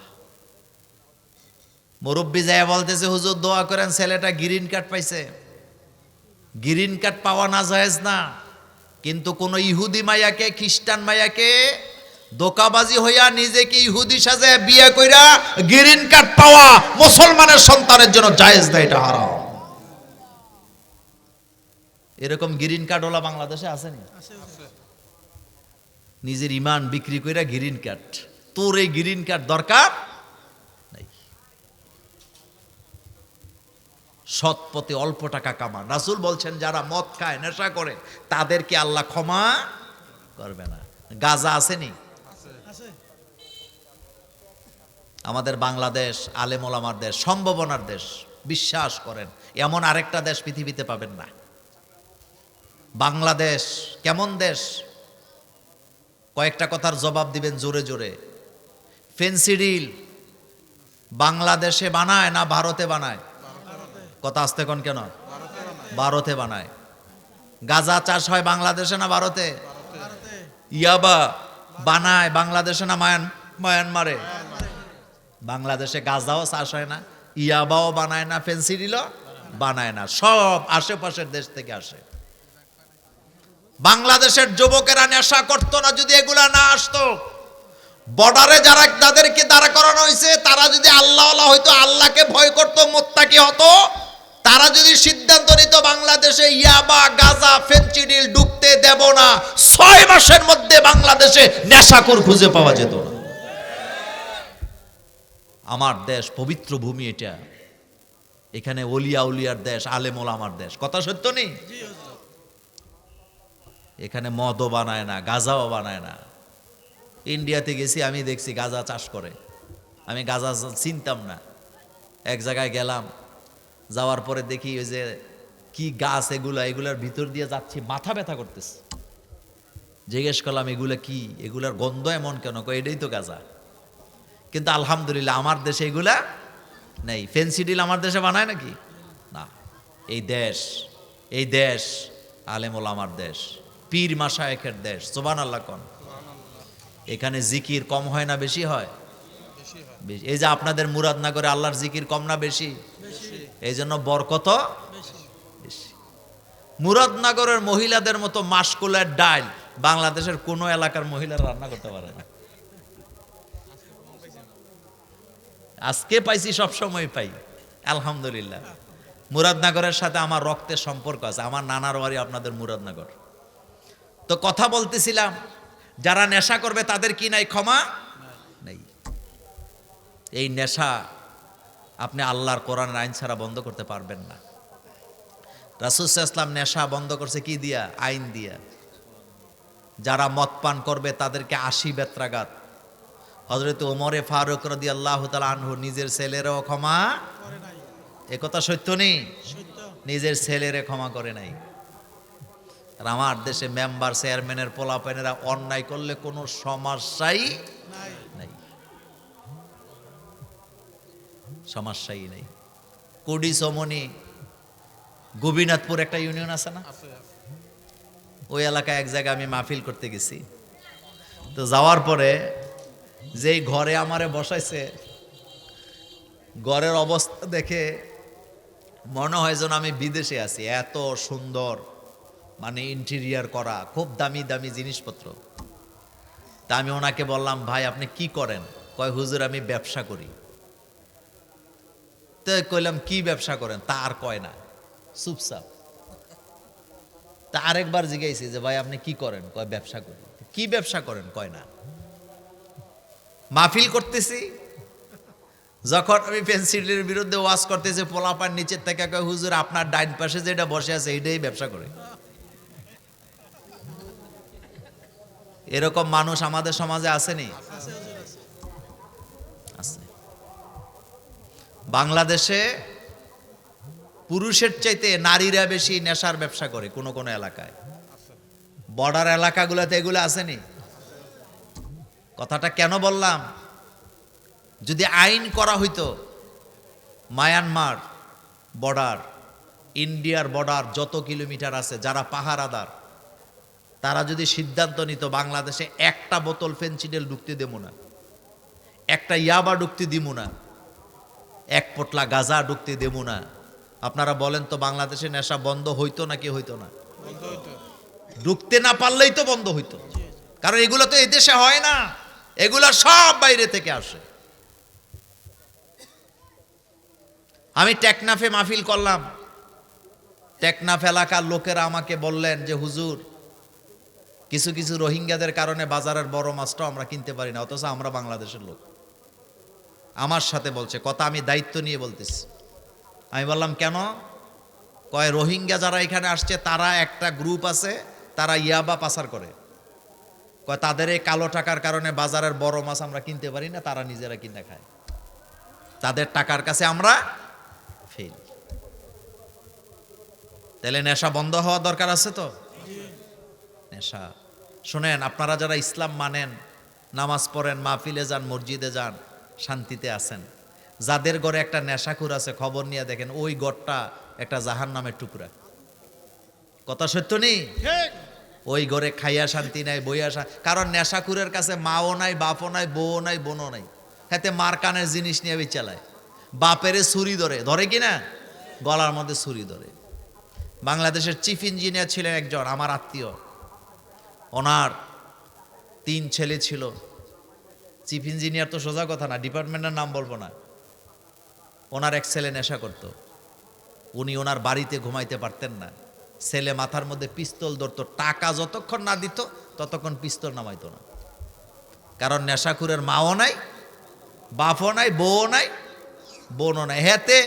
মুরব্বী যায় বলতেছে, হুজুর দোয়া করেন, ছেলেটা গ্রিন কার্ড পাইছে। গ্রিন কার্ড পাওয়া না জায়েজ না, কিন্তু কোন ইহুদি মাইয়াকে, খ্রিস্টান মাইয়াকে দোকাবাজি হইয়া নিজেকে ইহুদি সাজে বিয়ে কইরা গ্রিন কার্ড পাওয়া মুসলমানের সন্তানের জন্য জায়েজ না, এটা হারাম। এরকম গ্রিন কার্ড ওলা বাংলাদেশে আসেনি? নিজের ইমান বিক্রি কইরা গ্রিন কার্ড। তোর এই গ্রিন কার্ড দরকার নাই। সৎ পথে অল্প টাকা কামান। রাসূল বলছেন, যারা মদ খায়, নেশা করে, তাদেরকে আল্লাহ ক্ষমা করবে না। গাজা আসেনি? আমাদের বাংলাদেশ আলেম ওলামার দেশ, সম্ভাবনার দেশ। বিশ্বাস করেন, এমন আরেকটা দেশ পৃথিবীতে পাবেন না। বাংলাদেশ কেমন দেশ? কয়েকটা কথার জবাব দিবেন জোরে জোরে। ফেন্সিডিল বাংলাদেশে বানায় না ভারতে বানায়? কথা আসতে কোন কেন? ভারতে বানায়। গাঁজা চাষ হয় বাংলাদেশে না ভারতে? ইয়াবা বানায় বাংলাদেশে না মায়ানমারে? বাংলাদেশে গাঁজাও চাষ হয় না, ইয়াবাও বানায় না, ফেন্সিডিলও বানায় না, সব আশেপাশের দেশ থেকে আসে। বাংলাদেশের যুবকেরা নেশা করতো না যদি এগুলা না আসতো। বর্ডারে যারা তাদেরকে দাঁড়া করানো হয়েছে, তারা যদি আল্লাহওয়ালা হইতো, আল্লাহকে ভয় করতো, মুত্তাকি হতো, তারা যদি সিদ্ধান্ত নিত বাংলাদেশে ইয়াবা, গাঁজা, ফেন্সিডিল ঢুকতে দেব না, 6 মাসের মধ্যে বাংলাদেশে নেশাখোর খুঁজে পাওয়া যেত না। আমার দেশ পবিত্র ভূমি, এটা এখানে ওলিয়া উলিয়ার দেশ, আলেম ওলামার দেশ। কথা সত্য নেই? এখানে মদও বানায় না, গাঁজাও বানায় না। ইন্ডিয়াতে গেছি, আমি দেখছি গাঁজা চাষ করে। আমি গাঁজা চিনতাম না। এক জায়গায় গেলাম, যাওয়ার পরে দেখি ওই যে কি গাছ এগুলার ভিতর দিয়ে যাচ্ছি, মাথা ব্যথা করতেছে। জিজ্ঞেস করলাম এগুলা কি, এগুলার গন্ধ এমন কেন? কয় এটাই তো গাঁজা। কিন্তু আলহামদুলিল্লাহ আমার দেশে এগুলা নেই। ফেন্সিডিল আমার দেশে বানায় নাকি? না। এই দেশ আলেম ওলামার দেশ, পীর মাশায়েখের দেশ। সুবহানাল্লাহ কোন। এখানে জিকির কম হয় না বেশি হয়? বেশি। এই যে আপনাদের মুরাদনগরে আল্লাহর জিকির কম না বেশি? এই জন্য বরকত বেশি। মুরাদনগরের মহিলাদের মতো মাসকলার ডাল বাংলাদেশের কোনো এলাকার মহিলারা রান্না করতে পারে না। আজকে পাইছি, সব সময় পাই, আলহামদুলিল্লাহ। মুরাদনগরের সাথে আমার রক্তের সম্পর্ক আছে, আমার নানার বাড়ি আপনাদের মুরাদনগর। তো কথা বলতেছিলাম, যারা নেশা করবে তাদের কি নাই? ক্ষমা নেই। এই নেশা আপনি আল্লাহর কোরআনের আইন ছাড়া বন্ধ করতে পারবেন না। রাসূল সাল্লাল্লাহু আলাইহি ওয়াসাল্লাম নেশা বন্ধ করছে কি দিয়া? আইন দিয়া। যারা মদ পান করবে তাদেরকে 80 বেত্রাঘাত। হযরত ওমরে ফারুক রাদিয়াল্লাহু তাআলা আনহু নিজের ছেলেরও ক্ষমা করে নাই। একথা সত্য নেই? নিজের ছেলেরে ক্ষমা করে নাই। আর আমার দেশে মেম্বার চেয়ারম্যানের পোলাপাইনেরা অন্যায় করলে কোনো সমস্যাই নাই, সমস্যাই নেই। কুডি সমনি গোবিনাথপুর একটা ইউনিয়ন আছে না, ওই এলাকায় এক জায়গায় আমি মাহফিল করতে গেছি। তো যাওয়ার পরে যেই ঘরে আমারে বসাইছে, ঘরের অবস্থা দেখে মনে হয় যেন আমি বিদেশে আছি। এত সুন্দর, মানে ইন্টেরিয়ার করা, খুব দামি দামি জিনিসপত্র। তা আমি ওনাকে বললাম, ভাই আপনি কি করেন? কয় হুজুর আমি ব্যবসা করি। তো কইলাম কি ব্যবসা করেন? তা আর কয় না, চুপচাপ। তা আরেকবার জিজ্ঞাসি যে ভাই আপনি কি করেন? কয় ব্যবসা করি। কি ব্যবসা করেন? কয় না। মাহফিল করতেছি, যখন আমি পেন্সিলের বিরুদ্ধে ওয়াজ করতেছি, পোলাপান নিচের থেকে কয় হুজুর আপনার ডাইন পাশে যেটা বসে আছে এইটাই ব্যবসা করে। এরকম মানুষ আমাদের সমাজে আসেনি? আছে। বাংলাদেশে পুরুষের চাইতে নারীরা বেশি নেশার ব্যবসা করে কোন কোন এলাকায়। বর্ডার এলাকাগুলোতে এগুলো আসেনি? কথাটা কেন বললাম? যদি আইন করা হইতো, মায়ানমার বর্ডার, ইন্ডিয়ার বর্ডার যত কিলোমিটার আছে, যারা পাহারাদার তারা যদি সিদ্ধান্ত নিত বাংলাদেশে একটা বোতল ফেনসিডিল ঢুকতে দেব না, একটা ইয়াবা ঢুকতে দিব না, এক পোটলা গাঁজা ঢুকতে দেব না, আপনারা বলেন তো বাংলাদেশে নেশা বন্ধ হইতো নাকি হইতো না? ঢুকতে না পারলেই তো বন্ধ হইতো। কারণ এগুলো তো এদেশে হয় না, এগুলো সব বাইরে থেকে আসে। আমি টেকনাফে মাহফিল করলাম। টেকনাফ এলাকার লোকেরা আমাকে বললেন যে হুজুর, কিছু কিছু রোহিঙ্গাদের কারণে বাজারের বড় মাছটাও আমরা কিনতে পারি না, অথচ আমরা বাংলাদেশের লোক। আমার সাথে বলছে কথা, আমি দায়িত্ব নিয়ে বলতেছি। আমি বললাম কেন? কয় রোহিঙ্গা যারা এখানে আসছে তারা একটা গ্রুপ আছে, তারা ইয়াবা পাচার করে। কয় তাদের এই কালো টাকার কারণে বাজারের বড় মাছ আমরা কিনতে পারি না, তারা নিজেরা কিনে খায়। তাদের টাকার কাছে আমরা ফেল। তাহলে নেশা বন্ধ হওয়া দরকার আছে তো। নেশা শুনেন, আপনারা যারা ইসলাম মানেন, নামাজ পড়েন, মাহফিলে যান, মসজিদে যান, শান্তিতে আছেন, যাদের ঘরে একটা নেশাখুর আছে খবর নিয়ে দেখেন ওই ঘরটা একটা জাহান্নামের টুকরা। কথা সত্য নেই? ওই ঘরে খাইয়া শান্তি নাই, বইয়া কারণ নেশাখুরের কাছে মাও নাই, বাপও নাই, বউও নাই, বোনও নাই। হাতে মার কানের জিনিস নিয়ে চালায়। বাপেরে ছুরি ধরে কিনা, গলার মধ্যে ছুরি ধরে। বাংলাদেশের চিফ ইঞ্জিনিয়ার ছিলেন একজন আমার আত্মীয়, ওনার 3 ছেলে ছিল। চিফ ইঞ্জিনিয়ার তো সোজা কথা না, ডিপার্টমেন্টের নাম বলবো না। ওনার এক ছেলে নেশা করত। উনি ওনার বাড়িতে ঘুমাইতে পারতেন না। ছেলে মাথার মধ্যে পিস্তল ধরতো, টাকা যতক্ষণ না দিত ততক্ষণ পিস্তল নামাইতো না। কারণ নেশাখুরের মাও নাই, বাপও নাই, বউও নাই, বোনও নাই। হেতে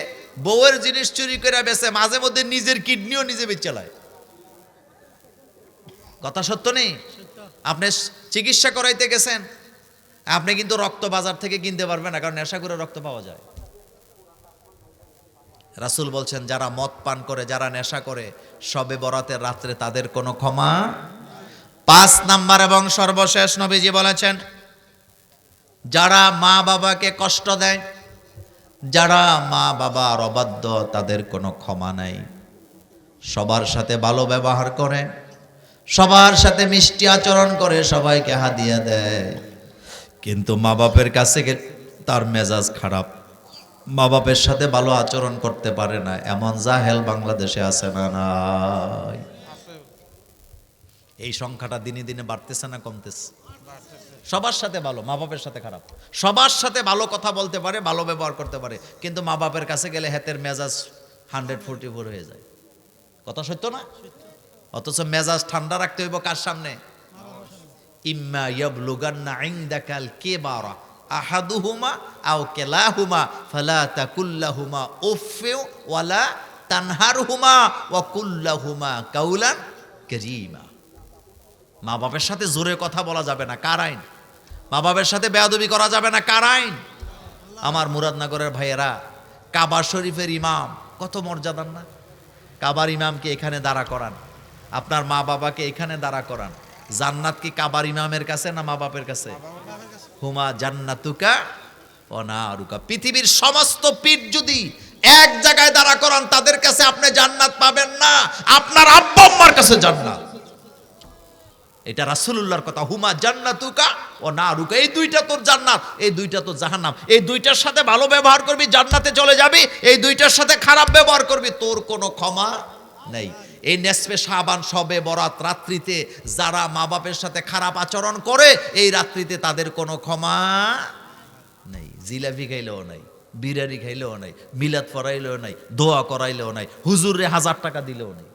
বউয়ের জিনিস চুরি করে বেছে, মাঝে মধ্যে নিজের কিডনিও নিজে বেচালায়। কথা সত্য নেই? আপনি চিকিৎসা করাইতে গেছেন, আপনি কিন্তু রক্ত বাজার থেকে কিনতে পারবেন না, কারণ নেশা করে রক্ত পাওয়া যায়। রাসূল বলছেন যারা মদ পান করে, যারা নেশা করে, শবে বরাতের রাত্রে তাদের কোনো ক্ষমা। 5 নাম্বার এবং সর্বশেষ নবীজি বলেছেন যারা মা বাবাকে কষ্ট দেয়, যারা মা বাবার অবাধ্য, তাদের কোনো ক্ষমা নাই। সবার সাথে ভালো ব্যবহার করে, সবার সাথে মিষ্টি আচরণ করে, সবাইকে হাদিয়া দেয়, কিন্তু মা বাপের কাছে তার মেজাজ খারাপ, মা বাপের সাথে ভালো আচরণ করতে পারে না, এমন জাহেল বাংলাদেশে আছে না নাই? এই সংখ্যাটা দিনে দিনে বাড়তেছে না কমতেছে? সবার সাথে ভালো, মা বাপের সাথে খারাপ। সবার সাথে ভালো কথা বলতে পারে, ভালো ব্যবহার করতে পারে, কিন্তু মা বাপের কাছে গেলে হাতের মেজাজ 144 হয়ে যায়। কথা সত্য না? অথচ মেজাজ ঠান্ডা রাখতে হইব কার সামনে? ইম্মা ইয়াবলুগান্না ইনদাকাল কিবারা আহাদুহুমা আও কিলাহুমা ফালা তাকুল্লাহুমা উফফি ওয়ালা তানহারহুমা ওয়া কুল্লাহুমা কাউলান কারীমা। মা বাপের সাথে জোরে কথা বলা যাবে না, কার আইন? মা বাপের সাথে বেয়াদবি করা যাবে না, কার আইন? আমার মুরাদনগরের ভাইয়েরা, কাবা শরীফের ইমাম কত মর্যাদার না? কাবার ইমামকে এখানে দাঁড়া করান, আপনার মা বাবাকে এখানে দাঁড়া করান। জান্নাত কি কাবার ইমামের কাছে না মা বাপের কাছে? হুমা জান্নাতুকা ওয়া নারুকা। পৃথিবীর সমস্ত পীর যদি এক জায়গায় দাঁড়া করান, তাদের কাছে আপনি জান্নাত পাবেন না, আপনার আব্বা আম্মার কাছে জান্নাত। এটা রাসূলুল্লাহর কথা। হুমা জান্নাতুকা ও নারুকা, এই দুইটা তোর জান্নাত, এই দুইটা তোর জাহান্নাম। এই দুইটার সাথে ভালো ব্যবহার করবি, জান্নাতে চলে যাবি। এই দুইটার সাথে খারাপ ব্যবহার করবি, তোর কোনো ক্ষমা নেই। এই নেসফে শাবান, শবে বরাত রাত্রিতে যারা মা বাপের সাথে খারাপ আচরণ করে, এই রাত্রিতে তাদের কোনো ক্ষমা নেই। জিলাপি খাইলেও নাই, বিরিয়ানি খাইলেও নাই, মিলাদ পড়াইলেও নাই, দোয়া করাইলেও নাই, হুজুরে 1000 টাকা দিলেও নাই,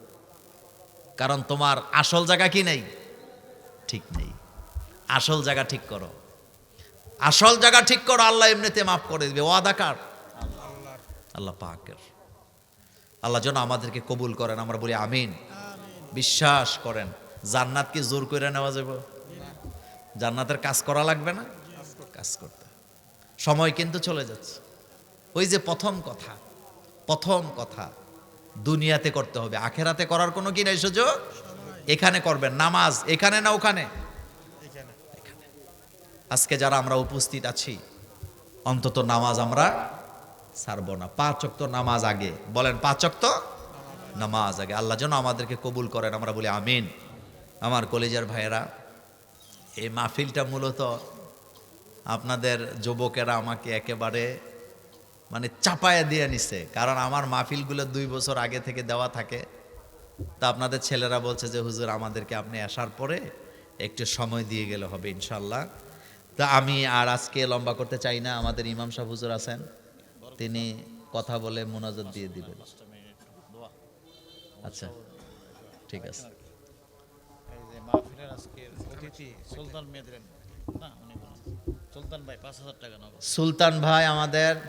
কারণ তোমার আসল জায়গা কি নাই? ঠিক নেই। আসল জায়গা ঠিক করো, আসল জায়গা ঠিক করো, আল্লাহ এমনিতে মাফ করে দিবে। ওয়াদা কার? আল্লাহ পাকের। আল্লাহ যেন আমাদেরকে কবুল করেন, আমরা বলি আমিন। বিশ্বাস করেন, জান্নাত কি জোর করে নেওয়া যাবে? জান্নাতের কাজ করা লাগবে না? কাজ করতে। সময় কিন্তু চলে যাচ্ছে। ওই যে প্রথম কথা দুনিয়াতে করতে হবে, আখেরাতে করার কোনো কি নাই সুযোগ। এখানে করবেন নামাজ, এখানে না ওখানে? আজকে যারা আমরা উপস্থিত আছি, অন্তত নামাজ আমরা ছাড়বো না। 5 ওয়াক্ত নামাজ আগে, বলেন 5 ওয়াক্ত নামাজ আগে। আল্লাহ যেন আমাদেরকে কবুল করেন, আমরা বলি আমিন। আমার কলেজের ভাইয়েরা, এই মাহফিলটা মূলত আপনাদের যুবকেরা আমাকে একেবারে মানে চাপায়া দিয়ে নিছে, কারণ আমার মাহফিলগুলো 2 বছর আগে থেকে দেওয়া থাকে। তা আপনাদের ছেলেরা বলছে যে হুজুর আমাদেরকে আপনি আসার পরে একটু সময় দিয়ে গেলে হবে ইনশাল্লাহ। তা আমি আর আজকে লম্বা করতে চাই না, আমাদের ইমাম সাহেব হুজুর আছেন, তিনি কথা বলে মুনাজাত দিয়ে দিবেন। আচ্ছা ঠিক আছে। এই যে মাহফিলের আজকের অতিথি সুলতান মেদরেন, না উনি সুলতান ভাই 5000 টাকা নগদ। সুলতান ভাই আমাদের